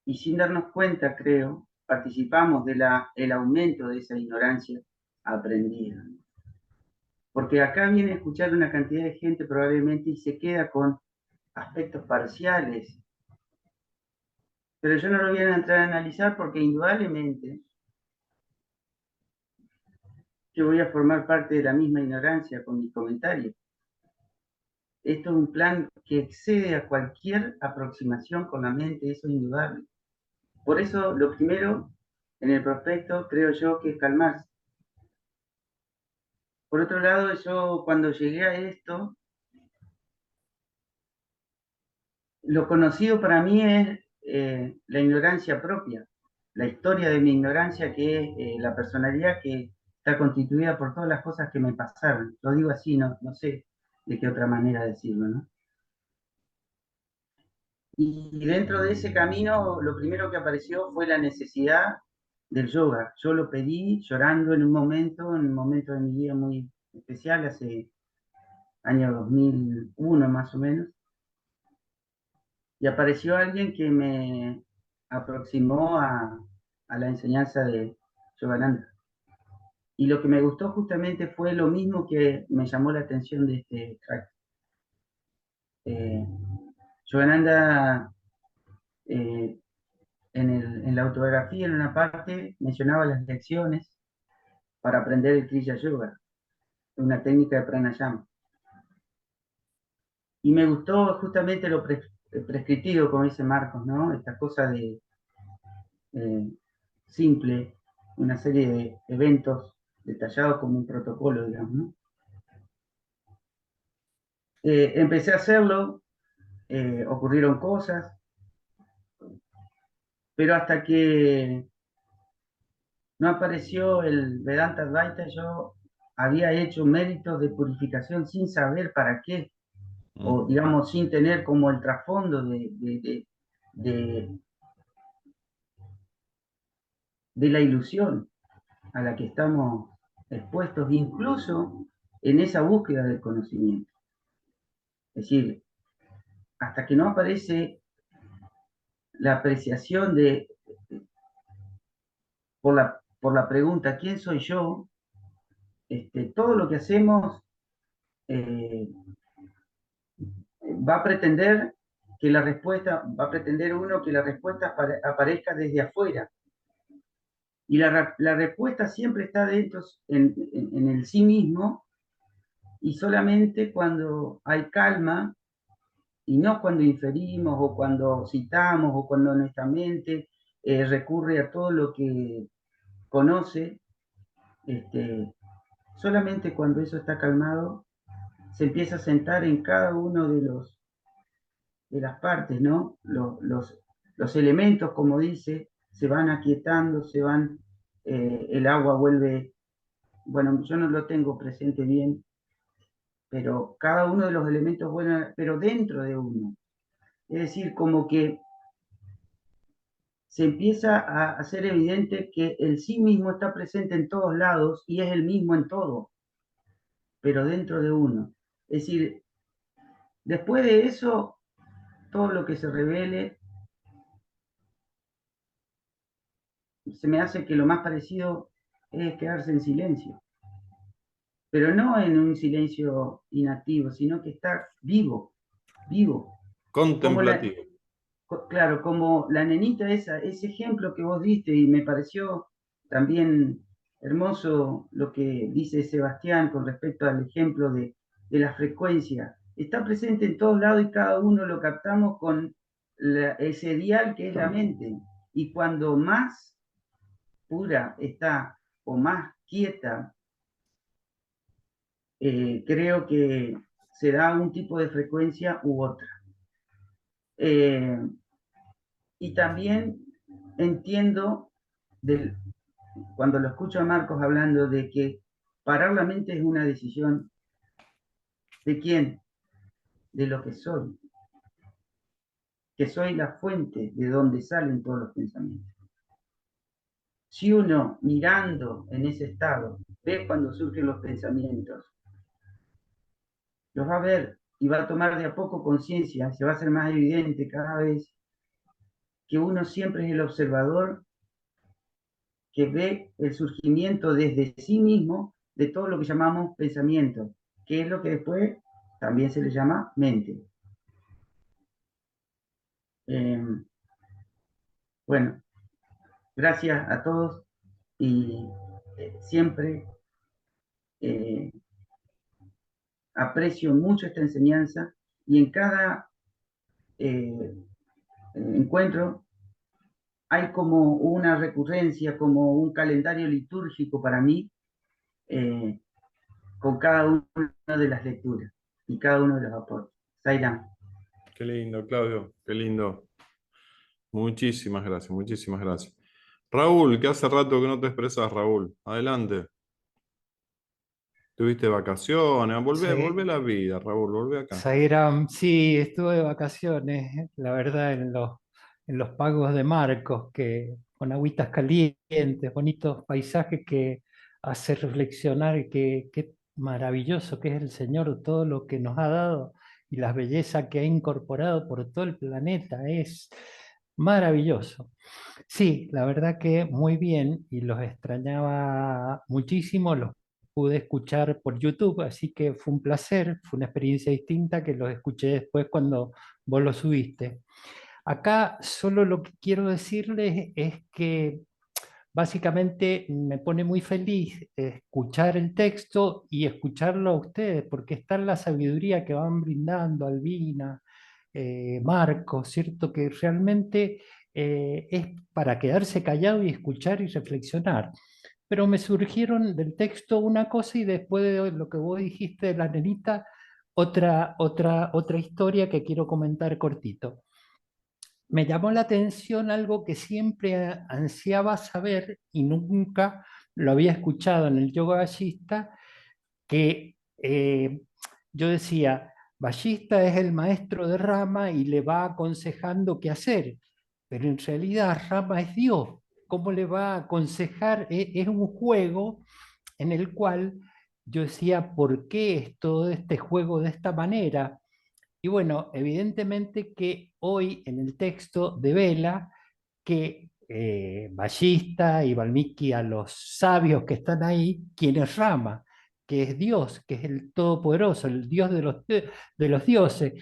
S5: y sin darnos cuenta, creo, participamos del aumento de esa ignorancia aprendida. Porque acá viene a escuchar una cantidad de gente probablemente y se queda con aspectos parciales. Pero yo no lo voy a entrar a analizar porque indudablemente yo voy a formar parte de la misma ignorancia con mis comentarios. Esto es un plan que excede a cualquier aproximación con la mente, eso es indudable. Por eso lo primero en el prospecto creo yo que es calmarse. Por otro lado, yo cuando llegué a esto, lo conocido para mí es la ignorancia propia, la historia de mi ignorancia, que es la personalidad que está constituida por todas las cosas que me pasaron. Lo digo así, no sé de qué otra manera decirlo, ¿no? Y dentro de ese camino, lo primero que apareció fue la necesidad del yoga. Yo lo pedí llorando en un momento de mi vida muy especial, hace año 2001 más o menos, y apareció alguien que me aproximó a la enseñanza de Yogananda. Y lo que me gustó justamente fue lo mismo que me llamó la atención de este track. Yogananda en la autobiografía, en una parte, mencionaba las lecciones para aprender el Kriya Yoga, una técnica de pranayama. Y me gustó justamente lo prescriptivo, como dice Marcos, ¿no? Esta cosa de simple, una serie de eventos detallados como un protocolo, digamos, ¿no? Empecé a hacerlo, ocurrieron cosas, pero hasta que no apareció el Vedanta Advaita, yo había hecho méritos de purificación sin saber para qué, o digamos, sin tener como el trasfondo de la ilusión a la que estamos expuestos, incluso en esa búsqueda del conocimiento. Es decir, hasta que no aparece la apreciación por la pregunta, ¿quién soy yo? Todo lo que hacemos va a pretender va a pretender uno que la respuesta aparezca desde afuera. Y la respuesta siempre está dentro, en el sí mismo, y solamente cuando hay calma, y no cuando inferimos, o cuando citamos, o cuando nuestra mente recurre a todo lo que conoce, solamente cuando eso está calmado, se empieza a sentar en cada uno de las partes, ¿no? Los elementos, como dice, se van aquietando, el agua vuelve, bueno, yo no lo tengo presente bien, pero cada uno de los elementos vuelve, pero dentro de uno. Es decir, como que se empieza a hacer evidente que el sí mismo está presente en todos lados y es el mismo en todo, pero dentro de uno. Es decir, después de eso, todo lo que se revele, se me hace que lo más parecido es quedarse en silencio, pero no en un silencio inactivo, sino que está vivo, vivo.
S1: Contemplativo.
S5: Claro, como la nenita ese ejemplo que vos diste, y me pareció también hermoso lo que dice Sebastián con respecto al ejemplo de la frecuencia. Está presente en todos lados y cada uno lo captamos con ese dial que es la mente. Y cuando más pura está o más quieta, creo que se da un tipo de frecuencia u otra. Y también entiendo, cuando lo escucho a Marcos hablando de que parar la mente es una decisión. ¿De quién? De lo que soy. Que soy la fuente de donde salen todos los pensamientos. Si uno, mirando en ese estado, ve cuando surgen los pensamientos, los va a ver y va a tomar de a poco conciencia, se va a hacer más evidente cada vez que uno siempre es el observador que ve el surgimiento desde sí mismo de todo lo que llamamos pensamiento, que es lo que después también se le llama mente. Bueno, gracias a todos y siempre aprecio mucho esta enseñanza y en cada encuentro hay como una recurrencia, como un calendario litúrgico para mí, con cada una de las lecturas y cada uno de los aportes. Sairán.
S1: Qué lindo, Claudio, qué lindo. Muchísimas gracias, muchísimas gracias. Raúl, que hace rato que no te expresas, Raúl. Adelante. Tuviste vacaciones, volvé a la vida, Raúl, volvé acá.
S6: Sairam, sí, estuve de vacaciones, la verdad, en los pagos de Marcos, que con agüitas calientes, bonitos paisajes que hace reflexionar qué maravilloso que es el Señor, todo lo que nos ha dado y las bellezas que ha incorporado por todo el planeta, es maravilloso. Sí, la verdad que muy bien y los extrañaba muchísimo, los pude escuchar por YouTube, así que fue un placer, fue una experiencia distinta que los escuché después cuando vos los subiste. Acá solo lo que quiero decirles es que básicamente me pone muy feliz escuchar el texto y escucharlo a ustedes, porque está la sabiduría que van brindando Albina, Marcos, ¿cierto? Que realmente es para quedarse callado y escuchar y reflexionar. Pero me surgieron del texto una cosa y después de lo que vos dijiste de la nenita, otra historia que quiero comentar cortito. Me llamó la atención algo que siempre ansiaba saber y nunca lo había escuchado en el yoga ballista, que yo decía, Ballista es el maestro de Rama y le va aconsejando qué hacer, pero en realidad Rama es Dios. ¿Cómo le va a aconsejar? Es un juego en el cual yo decía, ¿por qué es todo este juego de esta manera? Y bueno, evidentemente que hoy en el texto devela que Ballista y Valmiki a los sabios que están ahí, quien es Rama, que es Dios, que es el Todopoderoso, el Dios de los dioses.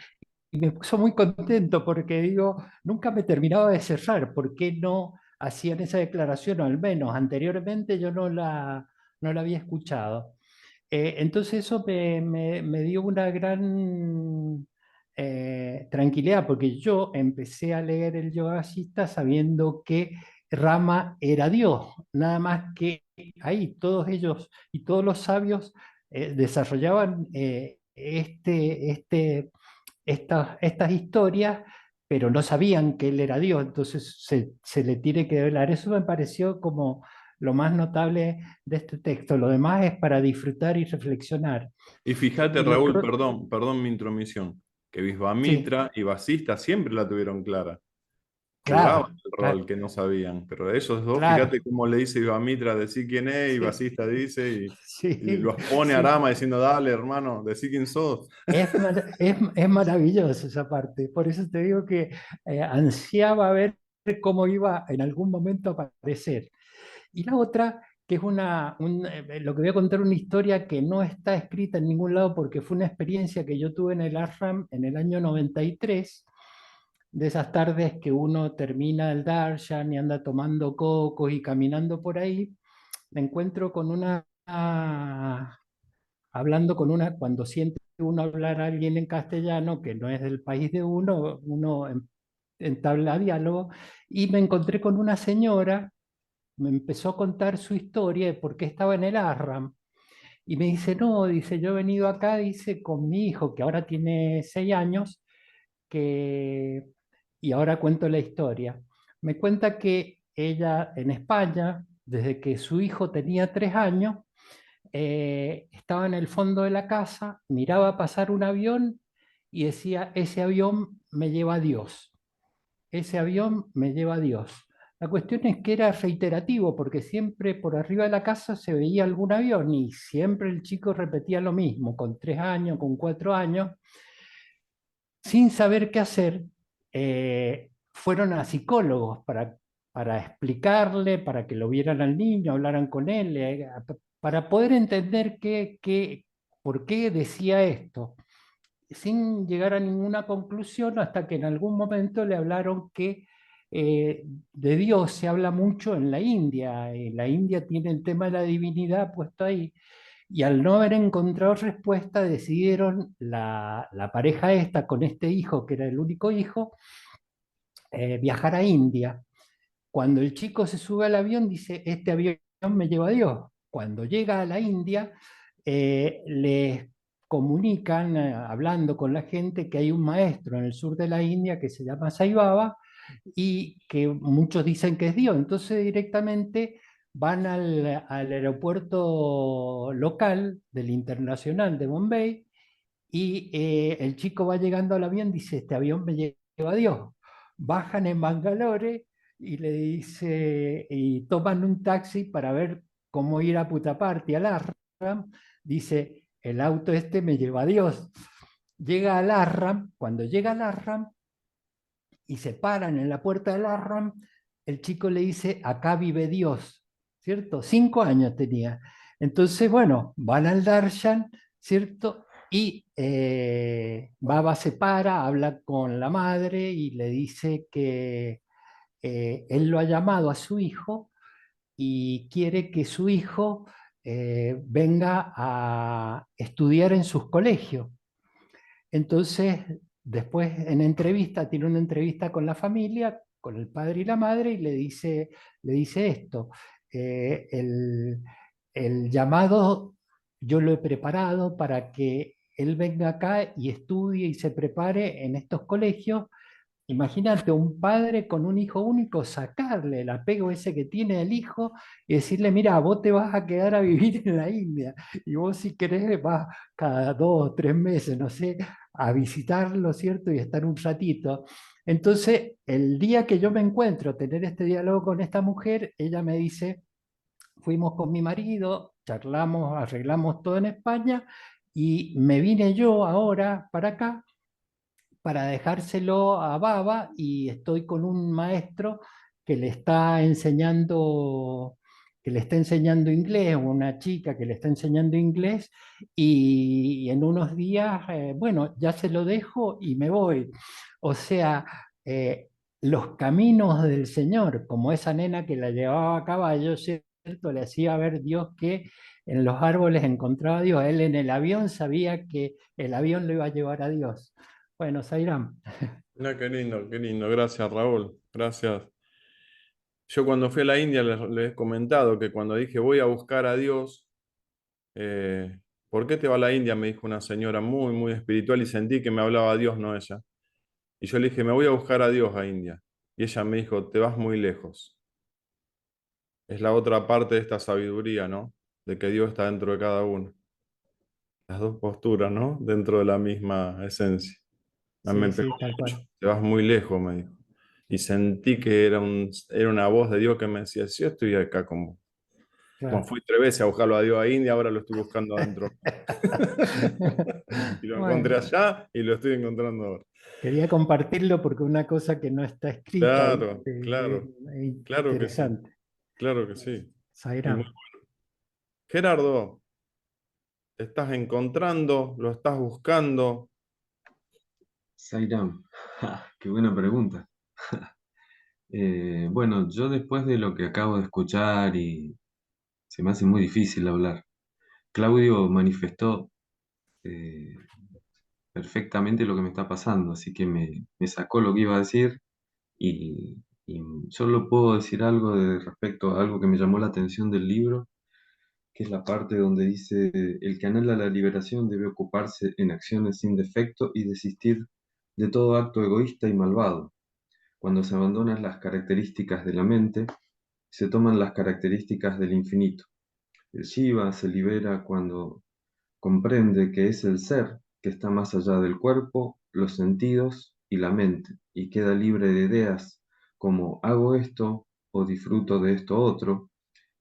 S6: Y me puso muy contento porque digo, nunca me terminaba de cerrar, ¿por qué no hacían esa declaración? O al menos anteriormente yo no la había escuchado. Entonces eso me dio una gran tranquilidad, porque yo empecé a leer el Yoga Vasista sabiendo que Rama era Dios, nada más que ahí todos ellos y todos los sabios desarrollaban estas historias, pero no sabían que él era Dios, entonces se le tiene que velar. Eso me pareció como lo más notable de este texto. Lo demás es para disfrutar y reflexionar.
S1: Y fíjate,
S6: Y
S1: Raúl,
S6: por,
S1: perdón mi intromisión, que
S6: sí,
S1: Visvamitra y Vasista siempre la tuvieron clara. Jugaban
S6: claro,
S1: el rol
S6: claro,
S1: que no sabían, pero ellos dos, fíjate
S6: claro,
S1: cómo le dice Visvamitra, decí quién es, y
S6: sí,
S1: Vasista dice, y
S6: sí,
S1: los pone a
S6: sí.
S1: Rama diciendo, dale, hermano, decí quién sos.
S6: Es maravilloso esa parte. Por eso te digo que ansiaba ver cómo iba en algún momento a aparecer. Y la otra, que es lo que voy a contar, una historia que no está escrita en ningún lado porque fue una experiencia que yo tuve en el ashram en el año 93, de esas tardes que uno termina el darshan y anda tomando cocos y caminando por ahí. Me encuentro con hablando con cuando siente uno hablar a alguien en castellano que no es del país de uno, uno entabla diálogo, y me encontré con una señora, me empezó a contar su historia de por qué estaba en el ashram. Y me dice, no, dice, yo he venido acá, dice, con mi hijo, que ahora tiene 6 años, que... y ahora cuento la historia. Me cuenta que ella en España, desde que su hijo tenía 3 años, estaba en el fondo de la casa, miraba pasar un avión y decía, ese avión me lleva a Dios, ese avión me lleva a Dios. La cuestión es que era reiterativo, porque siempre por arriba de la casa se veía algún avión y siempre el chico repetía lo mismo, con 3 años, con 4 años, sin saber qué hacer. Fueron a psicólogos para explicarle, para que lo vieran al niño, hablaran con él, para poder entender por qué decía esto, sin llegar a ninguna conclusión, hasta que en algún momento le hablaron que de Dios se habla mucho en la India. La India tiene el tema de la divinidad puesto ahí, y al no haber encontrado respuesta, decidieron la pareja esta con este hijo, que era el único hijo, viajar a India. Cuando el chico se sube al avión, dice, este avión me lleva a Dios. Cuando llega a la India, les comunican, hablando con la gente, que hay un maestro en el sur de la India que se llama Sai Baba y que muchos dicen que es Dios. Entonces directamente van al aeropuerto local del Internacional de Bombay, y el chico va llegando al avión, dice, este avión me lleva a Dios. Bajan en Bangalore y le dice, y toman un taxi para ver cómo ir a Puttaparthi, al Ashram. Dice, el auto este me lleva a Dios. Llega al Ashram, cuando llega al Ashram y se paran en la puerta del ashram, el chico le dice, acá vive Dios, ¿cierto? 5 años tenía. Entonces, bueno, van al darshan, ¿cierto? Y Baba se para, habla con la madre y le dice que él lo ha llamado a su hijo y quiere que su hijo venga a estudiar en sus colegios. Entonces, después en entrevista, tiene una entrevista con la familia, con el padre y la madre, y le dice esto, eh, el, el llamado yo lo he preparado para que él venga acá y estudie y se prepare en estos colegios. Imagínate un padre con un hijo único, sacarle el apego ese que tiene el hijo y decirle, mira, vos te vas a quedar a vivir en la India y vos si querés vas cada 2 o 3 meses, no sé, a visitarlo, ¿cierto? Y estar un ratito. Entonces, el día que yo me encuentro tener este diálogo con esta mujer, ella me dice, fuimos con mi marido charlamos, arreglamos todo en España y me vine yo ahora para acá para dejárselo a Baba y estoy con un maestro que le está enseñando, que le está enseñando inglés, una chica que le está enseñando inglés y en unos días, bueno, ya se lo dejo y me voy. O sea, los caminos del Señor, como esa nena que la llevaba a caballo, ¿cierto? Le hacía ver Dios que en los árboles encontraba a Dios. Él en el avión sabía que el avión lo iba a llevar a Dios. Bueno, Sairam,
S1: Mira, qué lindo. Gracias, Raúl. Gracias. Yo cuando fui a la India les he comentado que cuando dije voy a buscar a Dios, ¿por qué te va a la India? Me dijo una señora muy espiritual y sentí que me hablaba a Dios, no ella. Y yo le dije, me voy a buscar a Dios a India. Y ella me dijo, te vas muy lejos. Es la otra parte de esta sabiduría, ¿no? De que Dios está dentro de cada uno. Las dos posturas, ¿no? Dentro de la misma esencia. Me
S6: sí,
S1: pegó
S6: sí, tal
S1: mucho.
S6: cual.
S1: Te vas muy lejos, me dijo. Y sentí que era una voz de Dios que me decía, sí, yo estoy acá como
S6: Claro.
S1: fui 3 veces a buscarlo a Dios a India, ahora lo estoy buscando adentro. Y lo encontré
S6: Bueno,
S1: allá y lo estoy encontrando ahora.
S6: quería compartirlo porque una cosa que no está escrita,
S1: Claro,
S6: ¿viste?
S1: claro,
S6: Es
S1: claro que sí,
S6: interesante.
S1: claro que sí. Y
S6: Sairam.
S1: Gerardo, ¿te estás encontrando? ¿Lo estás buscando?
S7: Sairam, qué buena pregunta. Bueno, yo después de lo que acabo de escuchar y se me hace muy difícil hablar. Claudio manifestó eh, perfectamente lo que me está pasando, así que me sacó lo que iba a decir y solo puedo decir algo respecto a algo que me llamó la atención del libro, que es la parte donde dice, el que anhela la liberación debe ocuparse en acciones sin defecto y desistir de todo acto egoísta y malvado. Cuando se abandonan las características de la mente, se toman las características del infinito. El Shiva se libera cuando comprende que es el ser que está más allá del cuerpo, los sentidos y la mente, y queda libre de ideas como hago esto o disfruto de esto otro,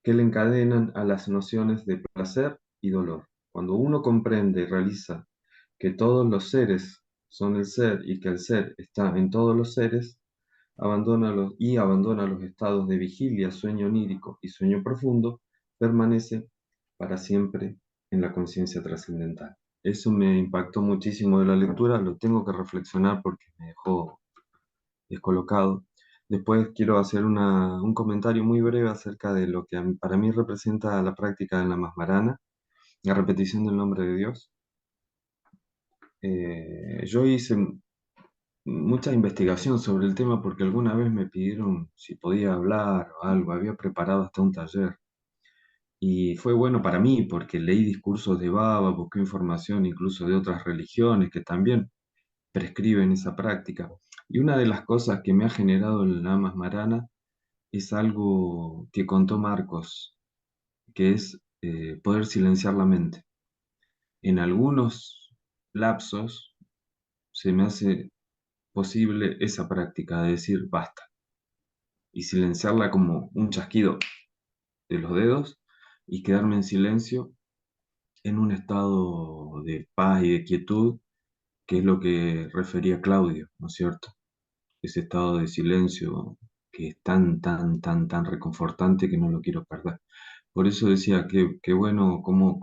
S7: que le encadenan a las nociones de placer y dolor. Cuando uno comprende y realiza que todos los seres son el ser y que el ser está en todos los seres, abandona los estados de vigilia, sueño onírico y sueño profundo, permanece para siempre en la conciencia trascendental. Eso me impactó muchísimo de la lectura, lo tengo que reflexionar porque me dejó descolocado. Después quiero hacer un comentario muy breve acerca de lo que para mí representa la práctica de la Masmarana, la repetición del nombre de Dios. Yo hice mucha investigación sobre el tema porque alguna vez me pidieron si podía hablar o algo, había preparado hasta un taller. Y fue bueno para mí porque leí discursos de Baba, busqué información incluso de otras religiones que también prescriben esa práctica. Y una de las cosas que me ha generado el Lamas Marana es algo que contó Marcos, que es poder silenciar la mente. En algunos lapsos se me hace posible esa práctica de decir basta y silenciarla como un chasquido de los dedos y quedarme en silencio en un estado de paz y de quietud, que es lo que refería Claudio, ¿no es cierto? Ese estado de silencio que es tan reconfortante que no lo quiero perder. Por eso decía que bueno, cómo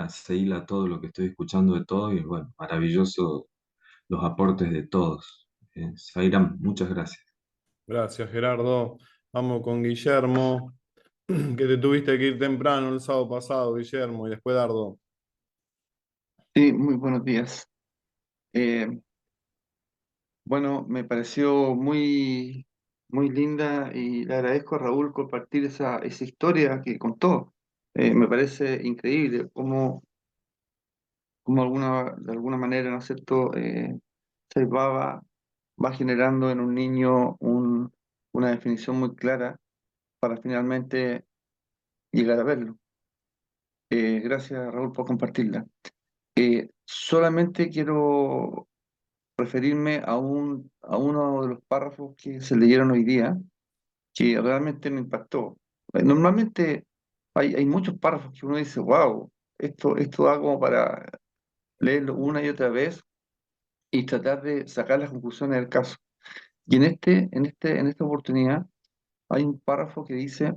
S7: se hila todo lo que estoy escuchando de todo, y bueno, maravilloso los aportes de todos. Sairam, muchas gracias.
S1: Gracias, Gerardo. Vamos con Guillermo, que te tuviste que ir temprano el sábado pasado, Guillermo, y después Dardo.
S8: Sí, muy buenos días. Eh, bueno, me pareció muy linda y le agradezco a Raúl compartir esa historia que contó. Me parece increíble cómo de alguna manera, ¿no es cierto?, Sai Baba va generando en un niño una definición muy clara para finalmente llegar a verlo. Gracias, Raúl, por compartirla. Solamente quiero referirme a uno de los párrafos que se leyeron hoy día, que realmente me impactó. Normalmente hay muchos párrafos que uno dice, wow, esto da como para leerlo una y otra vez y tratar de sacar las conclusiones del caso. Y en esta oportunidad hay un párrafo que dice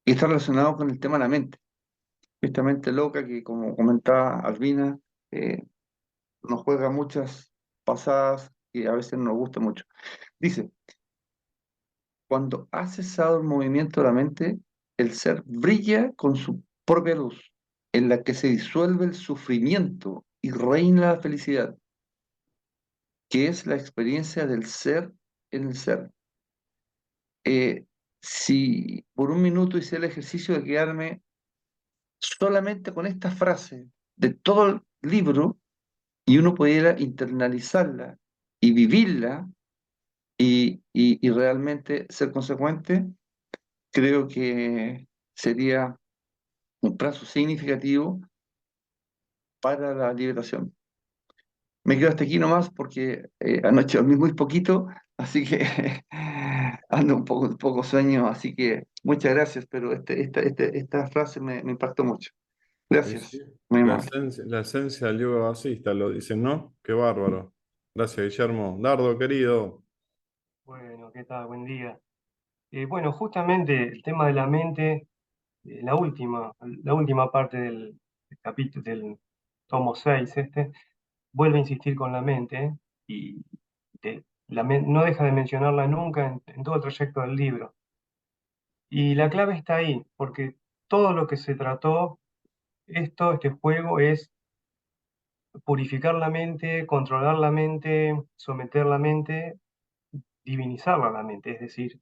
S8: que está relacionado con el tema de la mente. Esta mente loca que, como comentaba Albina, eh, nos juega muchas pasadas y a veces nos gusta mucho. Dice, cuando ha cesado el movimiento de la mente, el ser brilla con su propia luz, en la que se disuelve el sufrimiento y reina la felicidad, que es la experiencia del ser en el ser. Si por un minuto hice el ejercicio de quedarme solamente con esta frase de todo el libro y uno pudiera internalizarla y vivirla y realmente ser consecuente, creo que sería un plazo significativo para la liberación. Me quedo hasta aquí nomás porque anoche dormí muy poquito, así que ando un poco sueño, así que muchas gracias, pero esta frase me impactó mucho.
S1: Y sí,
S8: Gracias, muy amable.
S1: la esencia del yoga basista, lo dicen, ¿no? Qué bárbaro. Gracias, Guillermo. Dardo, querido.
S9: Bueno, ¿qué tal? Buen día. Bueno, justamente el tema de la mente, la última parte del capítulo del tomo 6 vuelve a insistir con la mente y no deja de mencionarla nunca en todo el trayecto del libro. Y la clave está ahí, porque todo lo que se trató, este juego es purificar la mente, controlar la mente, someter la mente, divinizarla la mente, es decir,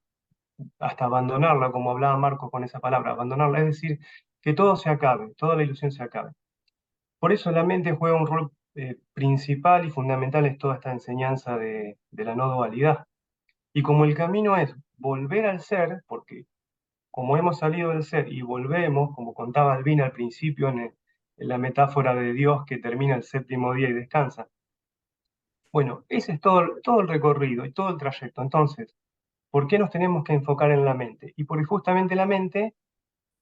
S9: hasta abandonarla, como hablaba Marco con esa palabra, abandonarla, es decir, que todo se acabe, toda la ilusión se acabe. Por eso la mente juega un rol principal y fundamental en toda esta enseñanza de la no dualidad. Y como el camino es volver al ser, porque como hemos salido del ser y volvemos, como contaba Albina al principio en la metáfora de Dios que termina el séptimo día y descansa. Bueno, ese es todo el recorrido y todo el trayecto. Entonces, ¿por qué nos tenemos que enfocar en la mente? Y porque justamente la mente,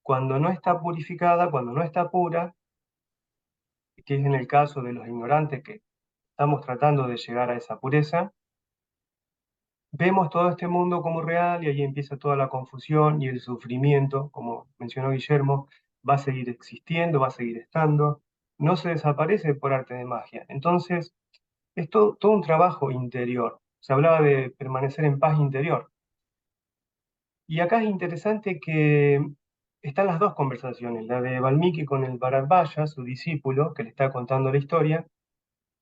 S9: cuando no está purificada, cuando no está pura, que es en el caso de los ignorantes que estamos tratando de llegar a esa pureza, vemos todo este mundo como real y ahí empieza toda la confusión y el sufrimiento, como mencionó Guillermo, va a seguir existiendo, va a seguir estando, no se desaparece por arte de magia. Entonces, es todo un trabajo interior. Se hablaba de permanecer en paz interior. Y acá es interesante que están las dos conversaciones, la de Valmiki con el Bharadvaja, su discípulo, que le está contando la historia,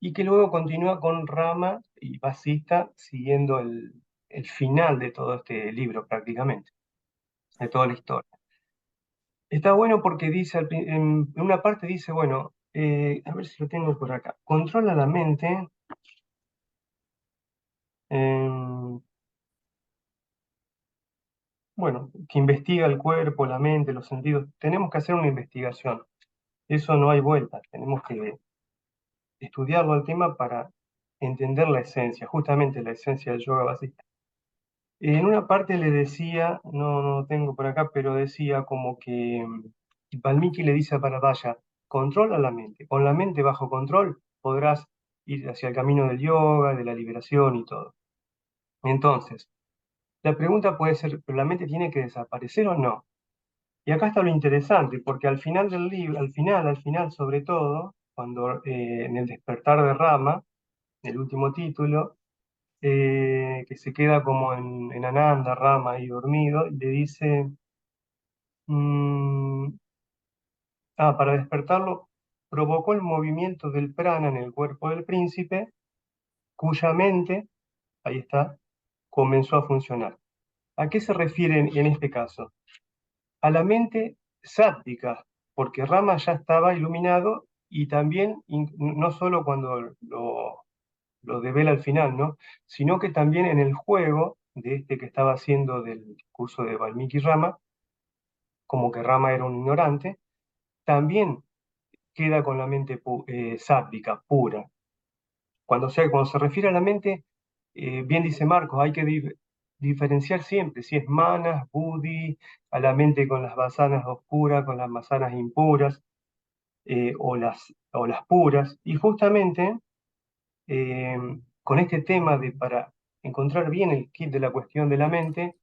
S9: y que luego continúa con Rama y Vasista siguiendo el final de todo este libro prácticamente, de toda la historia. Está bueno porque dice, en una parte dice, bueno, a ver si lo tengo por acá, controla la mente, em, bueno, que investiga el cuerpo, la mente, los sentidos. Tenemos que hacer una investigación. Eso no hay vuelta. Tenemos que estudiarlo al tema para entender la esencia, justamente la esencia del yoga vasista. En una parte le decía, no lo tengo por acá, pero decía como que Valmiki le dice a Bharadvaja, controla la mente. Con la mente bajo control podrás ir hacia el camino del yoga, de la liberación y todo. Entonces, la pregunta puede ser, ¿pero la mente tiene que desaparecer o no? Y acá está lo interesante, porque al final del libro, al final sobre todo, cuando en el despertar de Rama, el último título, que se queda como en Ananda, Rama ahí dormido, y le dice, mm, para despertarlo, provocó el movimiento del prana en el cuerpo del príncipe, cuya mente, ahí está, comenzó a funcionar. ¿A qué se refiere en este caso? A la mente sátvica, porque Rama ya estaba iluminado y también, no solo cuando lo devela al final, ¿no? Sino que también en el juego de este que estaba haciendo del curso de Valmiki Rama, como que Rama era un ignorante, también queda con la mente sátvica, pura. Cuando se refiere a la mente, bien dice Marcos, hay que diferenciar siempre si es manas, buddhi, a la mente con las vasanas oscuras, con las vasanas impuras, o las puras. Y justamente eh, con este tema de para encontrar bien el kit de la cuestión de la mente,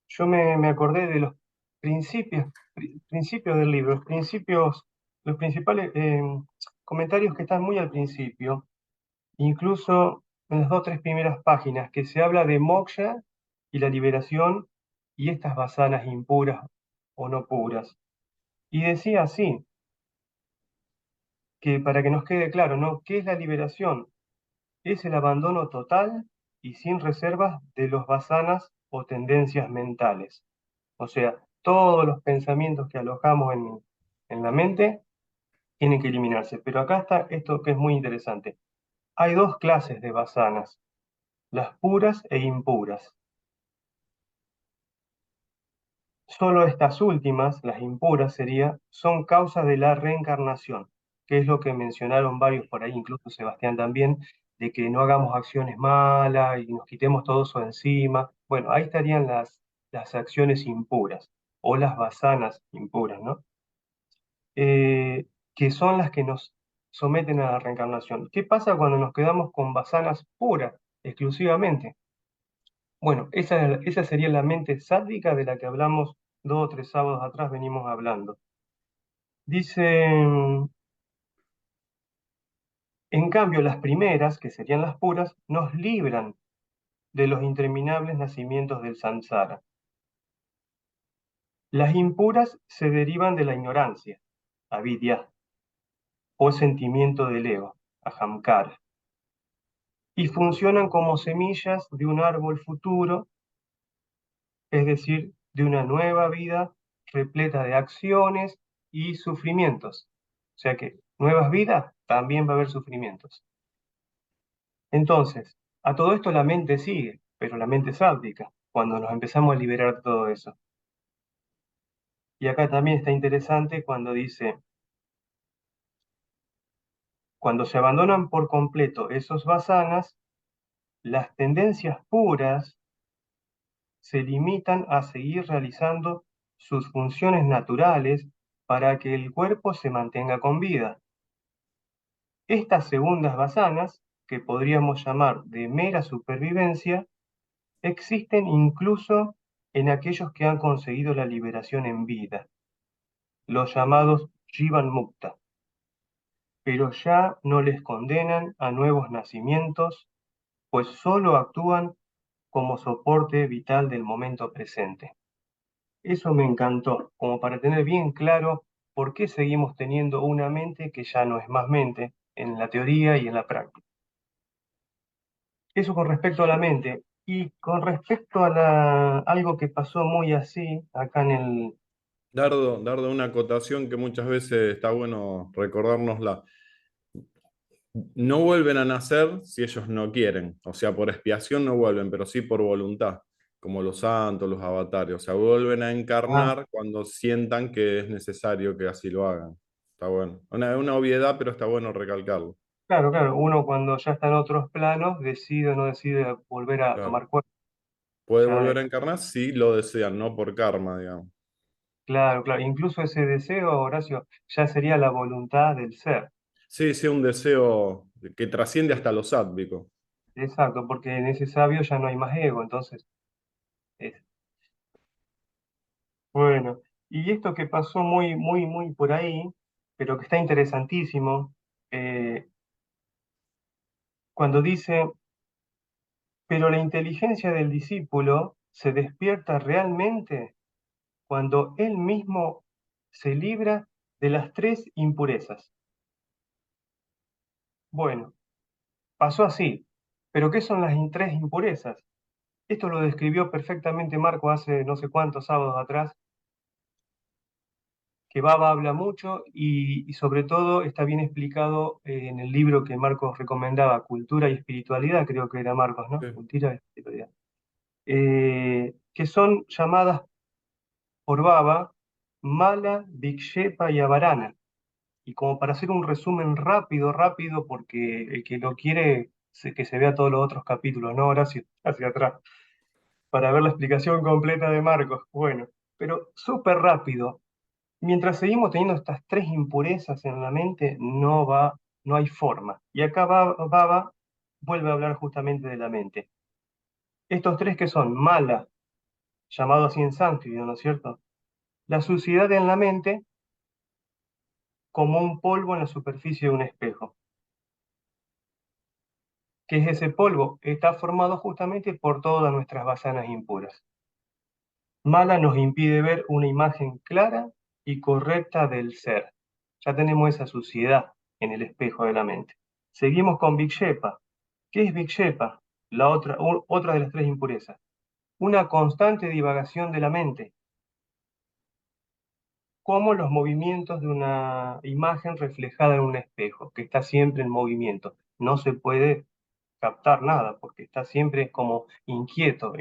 S9: yo me acordé de los principios del libro, los principales comentarios que están muy al principio, incluso en las dos o tres primeras páginas, que se habla de moksha y la liberación y estas vasanas impuras o no puras. Y decía así, que para que nos quede claro, ¿no? ¿Qué es la liberación? Es el abandono total y sin reservas de los vasanas o tendencias mentales. O sea, todos los pensamientos que alojamos en la mente tienen que eliminarse. Pero acá está esto que es muy interesante. Hay dos clases de vasanas, las puras e impuras. Solo estas últimas, las impuras son causas de la reencarnación, que es lo que mencionaron varios por ahí, incluso Sebastián también, de que no hagamos acciones malas y nos quitemos todo eso de encima. Bueno, ahí estarían las acciones impuras, o las vasanas impuras, ¿no? Eh, que son las que nos someten a la reencarnación. ¿Qué pasa cuando nos quedamos con vasanas puras exclusivamente? Bueno, esa sería la mente sádica de la que hablamos 2 o 3 sábados atrás, venimos hablando. Dice, en cambio, las primeras, que serían las puras, nos libran de los interminables nacimientos del samsara. Las impuras se derivan de la ignorancia, avidya, o sentimiento del ego, ahamkara, y funcionan como semillas de un árbol futuro, es decir, de una nueva vida repleta de acciones y sufrimientos. O sea que nuevas vidas también va a haber sufrimientos. Entonces, a todo esto la mente sigue, pero la mente sádica, cuando nos empezamos a liberar de todo eso. Y acá también está interesante cuando dice, cuando se abandonan por completo esos vasanas, las tendencias puras se limitan a seguir realizando sus funciones naturales para que el cuerpo se mantenga con vida. Estas segundas vasanas, que podríamos llamar de mera supervivencia, existen incluso en aquellos que han conseguido la liberación en vida, los llamados Jivan Mukta, pero ya no les condenan a nuevos nacimientos, pues solo actúan como soporte vital del momento presente. Eso me encantó, como para tener bien claro por qué seguimos teniendo una mente que ya no es más mente en la teoría y en la práctica. Eso con respecto a la mente. Y con respecto a algo que pasó muy así acá en el...
S1: Dardo, una acotación que muchas veces está bueno recordárnosla. No vuelven a nacer si ellos no quieren. O sea, por expiación no vuelven, pero sí por voluntad, como los santos, los avatares. O sea, vuelven a
S9: Ah,
S1: encarnar cuando sientan que es necesario que así lo hagan. Está bueno. Una obviedad, pero está bueno recalcarlo.
S9: claro, claro, uno cuando ya está en otros planos decide o no decide volver a
S1: Claro.
S9: tomar cuerpo.
S1: Puede
S9: Ya,
S1: volver a encarnar si lo desean, no por karma, digamos.
S9: claro, claro. Incluso ese deseo, Horacio, ya sería la voluntad del ser.
S1: Sí, sí, un deseo que trasciende hasta lo sádvico.
S9: Exacto, porque en ese sabio ya no hay más ego, entonces, es, bueno. Y esto que pasó muy, muy, muy por ahí, pero que está interesantísimo, eh, cuando dice, pero la inteligencia del discípulo se despierta realmente cuando él mismo se libra de las 3 impurezas. Bueno, pasó así, pero ¿qué son las 3 impurezas? Esto lo describió perfectamente Marco hace no sé cuántos sábados atrás, que Baba habla mucho y sobre todo está bien explicado en el libro que Marcos recomendaba, Cultura y Espiritualidad, creo que era Marcos, ¿no?
S1: Sí.
S9: Cultura y Espiritualidad. Que son llamadas por Baba Mala, Vikshepa y Avarana. Y como para hacer un resumen rápido, rápido, porque el que lo quiere, que se vea todos los otros capítulos, ¿no, Horacio? Hacia atrás. para ver la explicación completa de Marcos. Bueno, pero súper rápido. Mientras seguimos teniendo estas tres impurezas en la mente, no hay forma. Y acá Baba vuelve a hablar justamente de la mente. Estos tres que son mala, llamado así en sánscrito, ¿no es cierto? La suciedad en la mente como un polvo en la superficie de un espejo. ¿Qué es ese polvo? Está formado justamente por todas nuestras basanas impuras. Mala nos impide ver una imagen clara y correcta del ser. Ya tenemos esa suciedad en el espejo de la mente. Seguimos con Vikshepa. ¿Qué es Vikshepa? Otra de las tres impurezas. Una constante divagación de la mente, como los movimientos de una imagen reflejada en un espejo, que está siempre en movimiento. No se puede captar nada, porque está siempre como inquieto,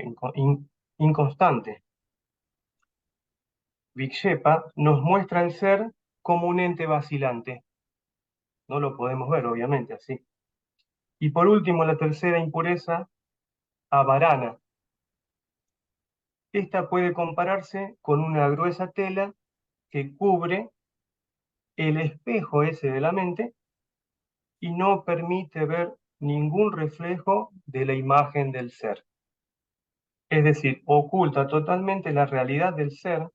S9: inconstante. Vikshepa nos muestra el ser como un ente vacilante. No lo podemos ver, obviamente, así. Y por último, la tercera impureza, avarana. Esta puede compararse con una gruesa tela que cubre el espejo ese de la mente y no permite ver ningún reflejo de la imagen del ser. Es decir, oculta totalmente la realidad del ser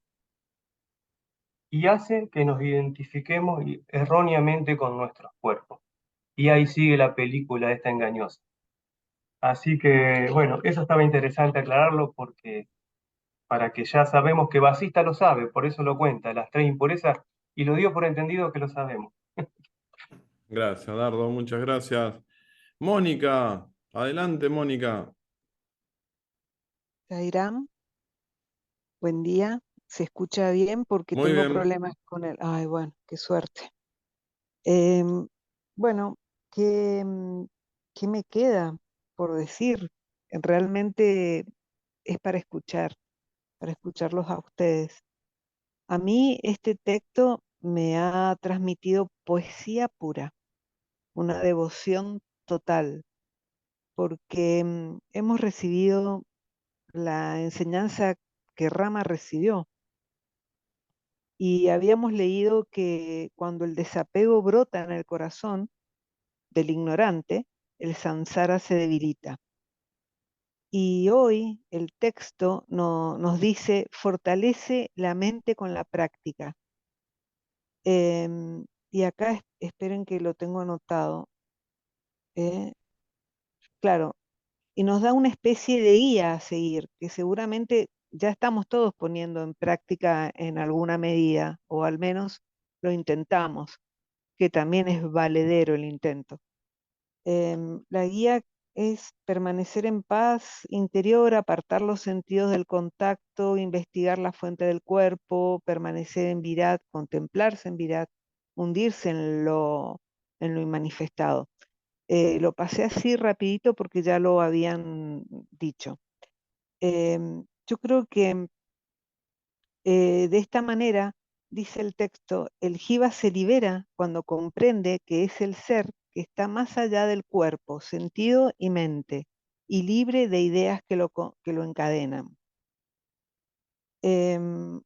S9: y hace que nos identifiquemos erróneamente con nuestros cuerpos. Y ahí sigue la película esta engañosa. Así que, bueno, eso estaba interesante aclararlo porque para que ya sabemos que Basista lo sabe, por eso lo cuenta, las tres impurezas, y lo dio por entendido que lo sabemos.
S1: Gracias, Dardo, muchas gracias. Mónica, adelante, Mónica.
S10: Jairam, buen día. ¿Se escucha bien? Porque
S1: Muy
S10: tengo
S1: bien.
S10: problemas con el... Ay, bueno, qué suerte. Em, bueno, ¿qué, qué me queda por decir? Realmente es para escucharlos a ustedes. A mí este texto me ha transmitido poesía pura, una devoción total, porque hemos recibido la enseñanza que Rama recibió. Y habíamos leído que cuando el desapego brota en el corazón del ignorante, el samsara se debilita. Y hoy el texto nos dice, fortalece la mente con la práctica. Y acá esperen que lo tengo anotado. Claro, y nos da una especie de guía a seguir, que seguramente ya estamos todos poniendo en práctica en alguna medida, o al menos lo intentamos, que también es valedero el intento. La guía es permanecer en paz interior, apartar los sentidos del contacto, investigar la fuente del cuerpo, permanecer en virat, contemplarse en virat, hundirse en lo inmanifestado. Lo pasé así rapidito porque ya lo habían dicho. Yo creo que de esta manera, dice el texto, el jiva se libera cuando comprende que es el ser que está más allá del cuerpo, sentido y mente, y libre de ideas que lo encadenan. Em,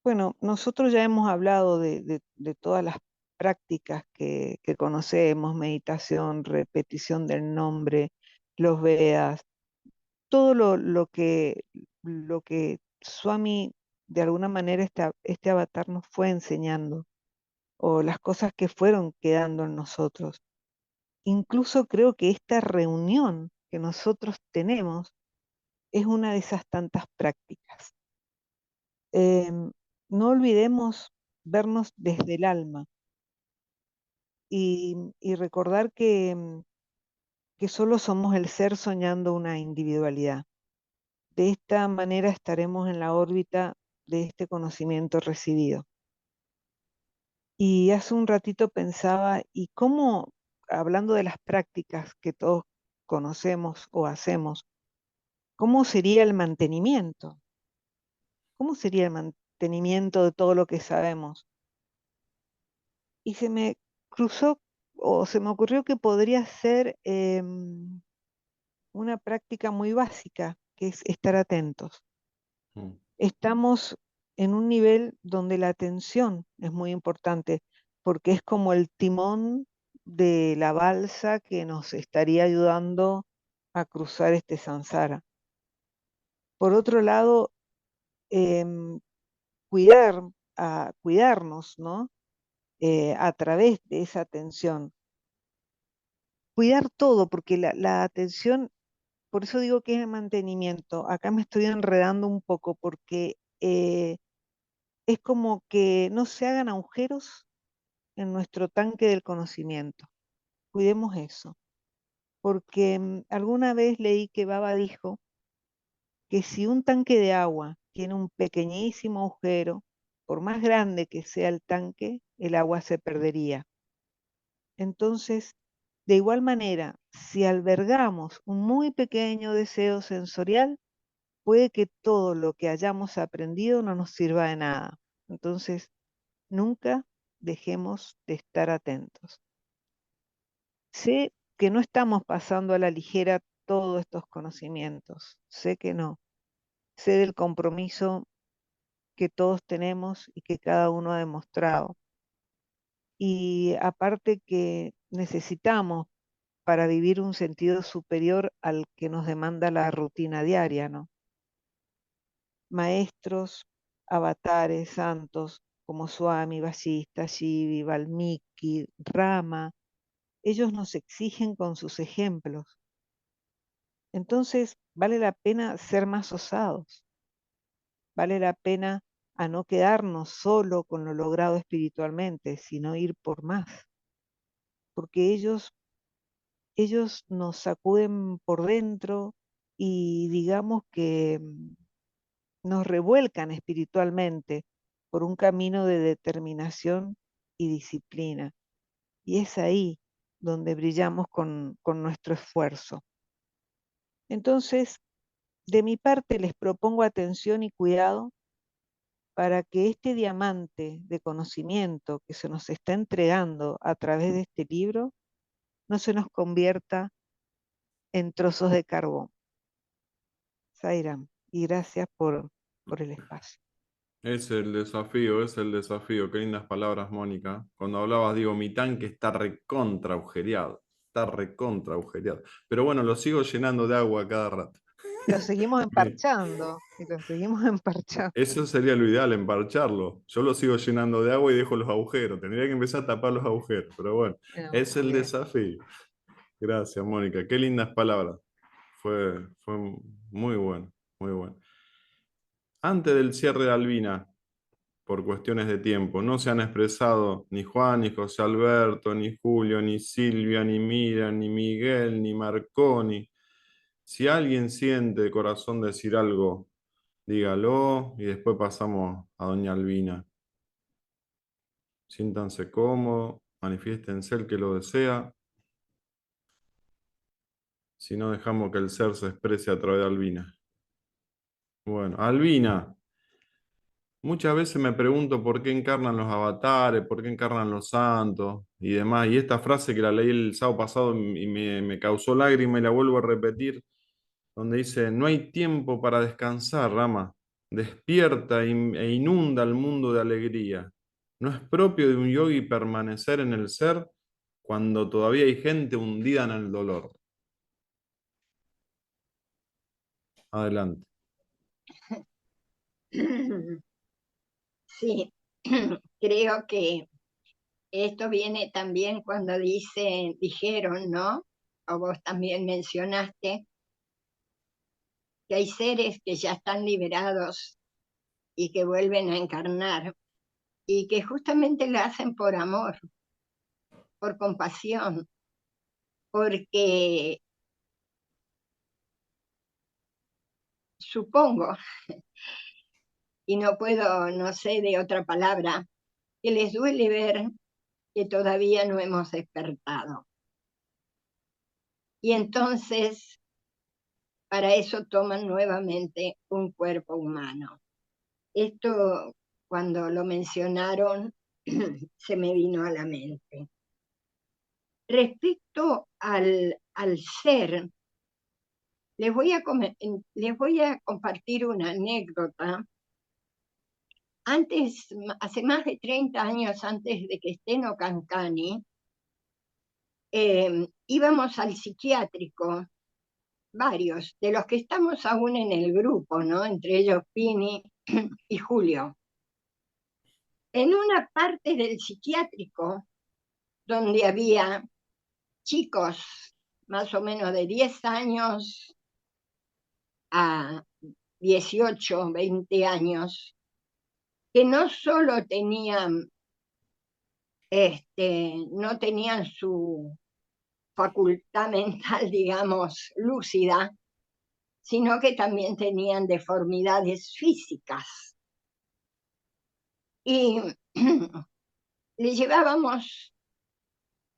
S10: bueno, nosotros ya hemos hablado de todas las prácticas que conocemos, meditación, repetición del nombre, los Vedas, todo lo que Swami de alguna manera este avatar nos fue enseñando, o las cosas que fueron quedando en nosotros. Incluso creo que esta reunión que nosotros tenemos es una de esas tantas prácticas. Em, no olvidemos vernos desde el alma y recordar que solo somos el ser soñando una individualidad. De esta manera estaremos en la órbita de este conocimiento recibido. Y hace un ratito pensaba, ¿y cómo, hablando de las prácticas que todos conocemos o hacemos, cómo sería el mantenimiento? ¿Cómo sería el mantenimiento de todo lo que sabemos? Y se me cruzó o se me ocurrió que podría ser una práctica muy básica, que es estar atentos.
S1: Mm.
S10: Estamos en un nivel donde la atención es muy importante, porque es como el timón de la balsa que nos estaría ayudando a cruzar este samsara. Por otro lado, cuidarnos, ¿no? A través de esa atención. Cuidar todo, porque la atención, por eso digo que es el mantenimiento. Acá me estoy enredando un poco, porque es como que no se hagan agujeros en nuestro tanque del conocimiento. Cuidemos eso, porque alguna vez leí que Baba dijo que si un tanque de agua tiene un pequeñísimo agujero, por más grande que sea el tanque, el agua se perdería. Entonces, de igual manera, si albergamos un muy pequeño deseo sensorial, puede que todo lo que hayamos aprendido no nos sirva de nada. Entonces, nunca dejemos de estar atentos. Sé que no estamos pasando a la ligera todos estos conocimientos, sé que no. Sé del compromiso que todos tenemos y que cada uno ha demostrado. Y aparte que necesitamos para vivir un sentido superior al que nos demanda la rutina diaria, ¿no? Maestros, avatares, santos, como Swami, Vasista, Shivi, Valmiki, Rama, ellos nos exigen con sus ejemplos. Entonces, vale la pena ser más osados, vale la pena a no quedarnos solo con lo logrado espiritualmente, sino ir por más, porque ellos nos sacuden por dentro y digamos que nos revuelcan espiritualmente por un camino de determinación y disciplina. Y es ahí donde brillamos con nuestro esfuerzo. Entonces, de mi parte les propongo atención y cuidado para que este diamante de conocimiento que se nos está entregando a través de este libro no se nos convierta en trozos de carbón. Sairam, y gracias por el espacio.
S1: Es el desafío, es el desafío. Qué lindas palabras, Mónica. Cuando hablabas, digo, mi tanque está recontra agujereado. Está recontra agujereado. Pero bueno, lo sigo llenando de agua cada rato.
S10: Lo seguimos emparchando, y lo seguimos emparchando.
S1: Eso sería lo ideal, emparcharlo. Yo lo sigo llenando de agua y dejo los agujeros. Tendría que empezar a tapar los agujeros. Pero bueno, es el
S10: Bien.
S1: desafío. Gracias, Mónica. Qué lindas palabras. Fue muy bueno, muy bueno. Antes del cierre de Albina, por cuestiones de tiempo, no se han expresado ni Juan, ni José Alberto, ni Julio, ni Silvia, ni Miriam, ni Miguel, ni Marconi. Si alguien siente de corazón decir algo, dígalo y después pasamos a doña Albina. Siéntanse cómodos, manifiéstense el que lo desea. Si no, dejamos que el ser se exprese a través de Albina. Bueno, Albina. Muchas veces me pregunto por qué encarnan los avatares, por qué encarnan los santos y demás. Y esta frase que la leí el sábado pasado y me causó lágrima y la vuelvo a repetir, donde dice, no hay tiempo para descansar, Rama. Despierta e inunda el mundo de alegría. No es propio de un yogi permanecer en el ser cuando todavía hay gente hundida en el dolor. Adelante.
S2: Sí, creo que esto viene también cuando dijeron, ¿no? O vos también mencionaste que hay seres que ya están liberados y que vuelven a encarnar y que justamente lo hacen por amor, por compasión, porque supongo, y no sé de otra palabra, que les duele ver que todavía no hemos despertado. Y entonces, para eso toman nuevamente un cuerpo humano. Esto, cuando lo mencionaron, se me vino a la mente. Respecto al ser, les voy a compartir una anécdota. Antes, hace más de 30 años antes de que esté en Ocancani, íbamos al psiquiátrico, varios, de los que estamos aún en el grupo, ¿no? Entre ellos Pini y Julio. En una parte del psiquiátrico, donde había chicos más o menos de 10 años a 18, 20 años, que no solo tenían, no tenían su facultad mental, digamos, lúcida, sino que también tenían deformidades físicas. Y le llevábamos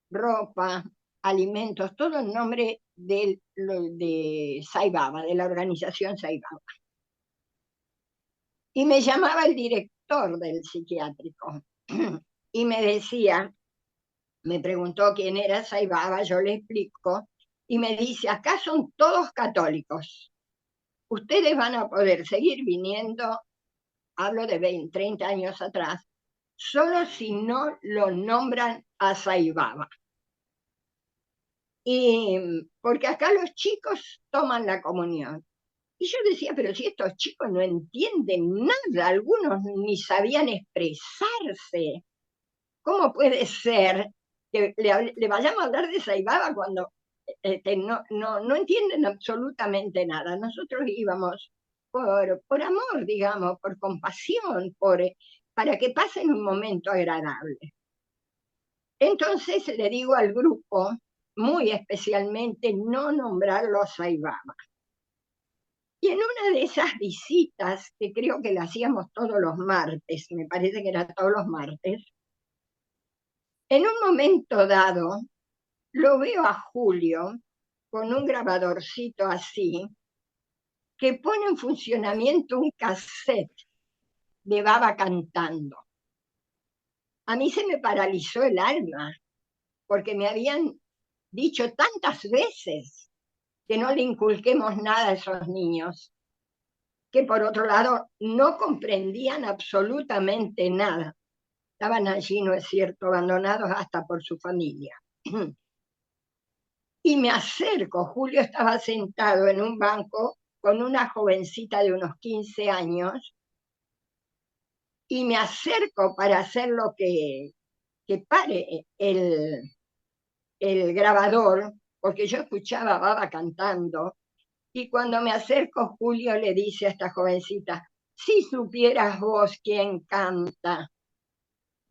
S2: ropa, alimentos, todo en nombre de Saibaba, de la organización Saibaba. Y me llamaba el director del psiquiátrico y me decía, me preguntó quién era Saibaba, yo le explico, y me dice, acá son todos católicos. Ustedes van a poder seguir viniendo, hablo de 20, 30 años atrás, solo si no lo nombran a Saibaba. Y porque acá los chicos toman la comunión. Y yo decía, pero si estos chicos no entienden nada, algunos ni sabían expresarse, ¿cómo puede ser que le vayamos a hablar de Saibaba cuando no entienden absolutamente nada? Nosotros íbamos por amor, digamos, por compasión, para que pasen un momento agradable. Entonces le digo al grupo, muy especialmente, no nombrarlo a Saibaba. Y en una de esas visitas, que creo que la hacíamos todos los martes, me parece que era todos los martes, en un momento dado lo veo a Julio con un grabadorcito así, que pone en funcionamiento un cassette de Baba cantando. A mí se me paralizó el alma, porque me habían dicho tantas veces que no le inculquemos nada a esos niños, que por otro lado no comprendían absolutamente nada. Estaban allí, no es cierto, abandonados hasta por su familia. Y me acerco, Julio estaba sentado en un banco con una jovencita de unos 15 años, y me acerco para hacer lo que pare el grabador, porque yo escuchaba a Baba cantando, y cuando me acerco, Julio le dice a esta jovencita, si supieras vos quién canta.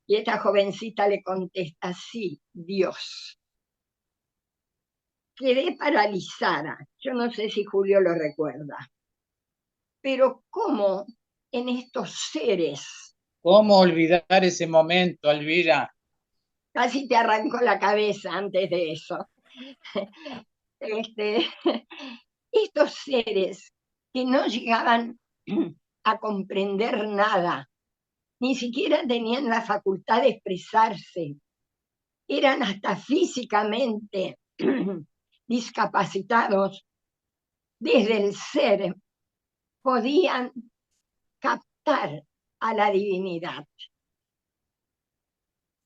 S2: Y esta jovencita le contesta, sí, Dios. Quedé paralizada, yo no sé si Julio lo recuerda, pero ¿cómo en estos seres?
S11: ¿Cómo olvidar ese momento, Elvira?
S2: Casi te arrancó la cabeza antes de eso. Estos seres que no llegaban a comprender nada, ni siquiera tenían la facultad de expresarse, eran hasta físicamente discapacitados, desde el ser podían captar a la divinidad.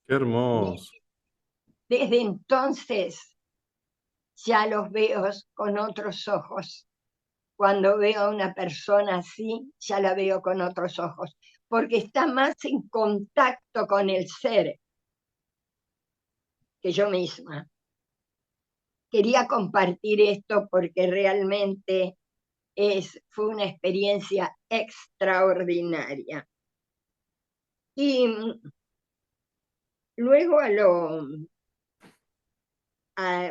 S1: Qué hermoso.
S2: Desde entonces ya los veo con otros ojos. Cuando veo a una persona así, ya la veo con otros ojos, porque está más en contacto con el ser que yo misma. Quería compartir esto porque realmente fue una experiencia extraordinaria. Y luego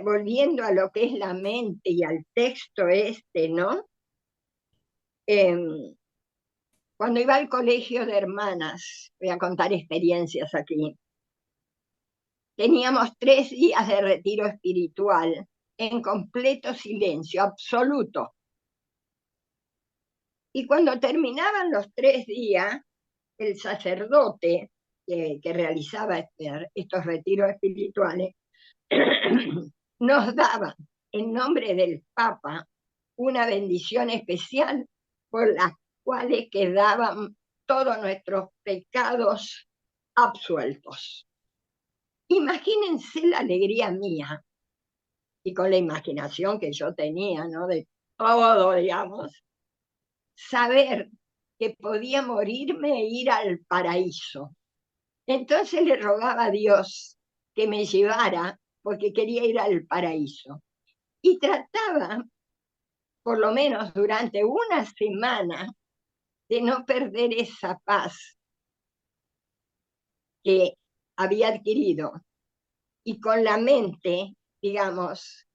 S2: volviendo a lo que es la mente y al texto ¿no? Cuando iba al colegio de hermanas, voy a contar experiencias aquí, teníamos 3 días de retiro espiritual en completo silencio, absoluto. Y cuando terminaban los 3 días, el sacerdote que realizaba estos retiros espirituales nos daba, en nombre del Papa, una bendición especial por las cuales quedaban todos nuestros pecados absueltos. Imagínense la alegría mía y con la imaginación que yo tenía, ¿no? De todo, digamos, saber que podía morirme e ir al paraíso. Entonces le rogaba a Dios que me llevara porque quería ir al paraíso. Y trataba, por lo menos durante una semana, de no perder esa paz que había adquirido y con la mente, digamos,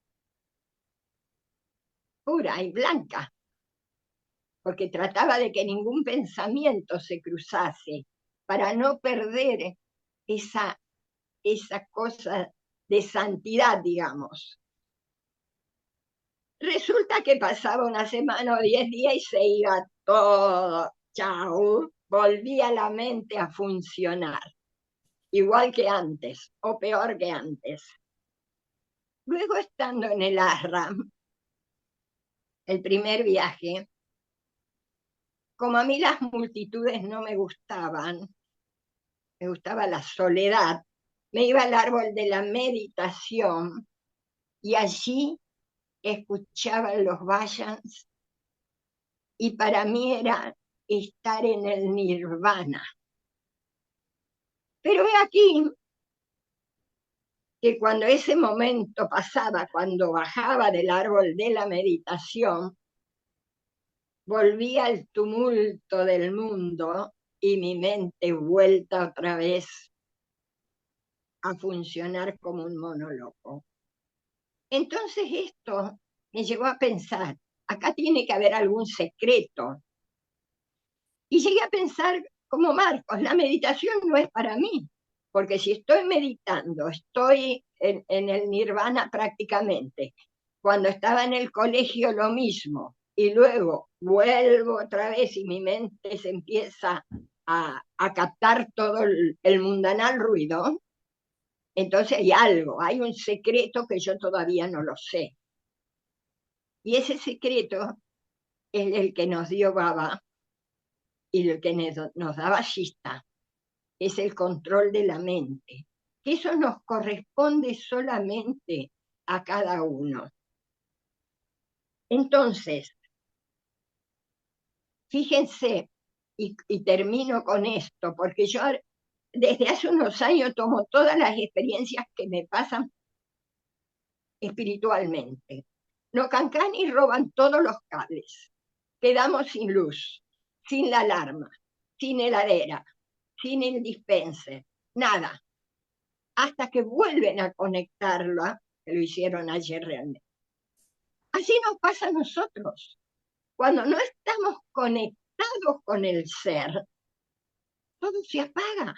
S2: pura y blanca, porque trataba de que ningún pensamiento se cruzase para no perder esa cosa de santidad, digamos. Resulta que pasaba una semana o 10 días y se iba todo, chau, volvía la mente a funcionar, igual que antes, o peor que antes. Luego, estando en el ASRAM, el primer viaje, como a mí las multitudes no me gustaban, me gustaba la soledad, me iba al árbol de la meditación y allí escuchaba los vayans y para mí era estar en el nirvana. Pero he aquí que cuando ese momento pasaba, cuando bajaba del árbol de la meditación, volvía al tumulto del mundo y mi mente vuelta otra vez a funcionar como un mono loco. Entonces esto me llevó a pensar, acá tiene que haber algún secreto. Y llegué a pensar como Marcos, la meditación no es para mí, porque si estoy meditando, estoy en el nirvana prácticamente. Cuando estaba en el colegio lo mismo, y luego vuelvo otra vez y mi mente se empieza a captar todo el mundanal ruido, entonces hay algo, hay un secreto que yo todavía no lo sé. Y ese secreto es el que nos dio Baba y el que nos daba Shista, es el control de la mente. Eso nos corresponde solamente a cada uno. Entonces, fíjense, y termino con esto, porque yo desde hace unos años tomo todas las experiencias que me pasan espiritualmente. Nos cancan y roban todos los cables. Quedamos sin luz, sin la alarma, sin heladera, sin el dispenser, nada. Hasta que vuelven a conectarlo, que lo hicieron ayer realmente. Así nos pasa a nosotros. Cuando no estamos conectados con el ser, todo se apaga,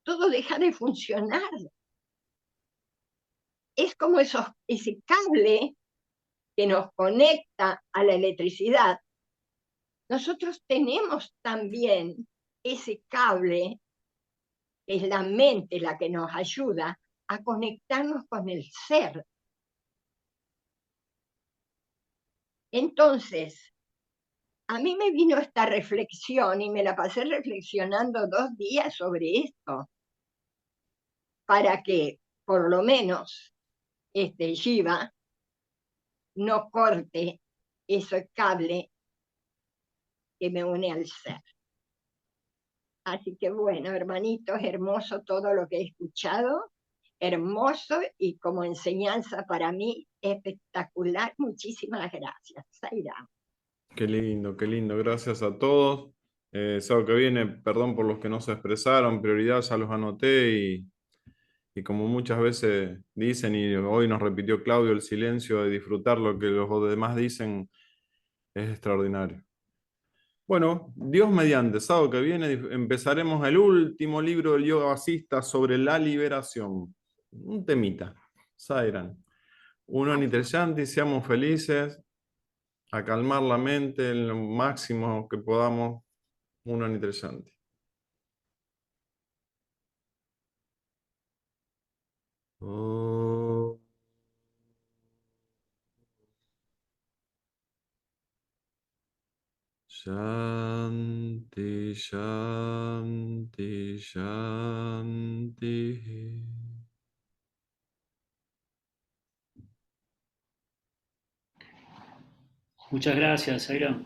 S2: todo deja de funcionar. Es como ese cable que nos conecta a la electricidad. Nosotros tenemos también ese cable, que es la mente la que nos ayuda a conectarnos con el ser. Entonces, a mí me vino esta reflexión y me la pasé reflexionando 2 días sobre esto, para que por lo menos este Shiva no corte ese cable que me une al ser. Así que bueno, hermanitos, hermoso todo lo que he escuchado, hermoso y como enseñanza para mí espectacular. Muchísimas gracias. Zaira.
S1: Qué lindo, gracias a todos. Sábado que viene, perdón por los que no se expresaron, prioridad ya los anoté y como muchas veces dicen, y hoy nos repitió Claudio, el silencio de disfrutar lo que los demás dicen es extraordinario. Bueno, Dios mediante, sábado que viene empezaremos el último libro del yoga vasista sobre la liberación. Un temita, Sairan. Uno interesante y seamos felices, a calmar la mente en lo máximo que podamos. Uno interesante. Oh. Shanti, Shanti, Shanti.
S4: Muchas gracias, Aira.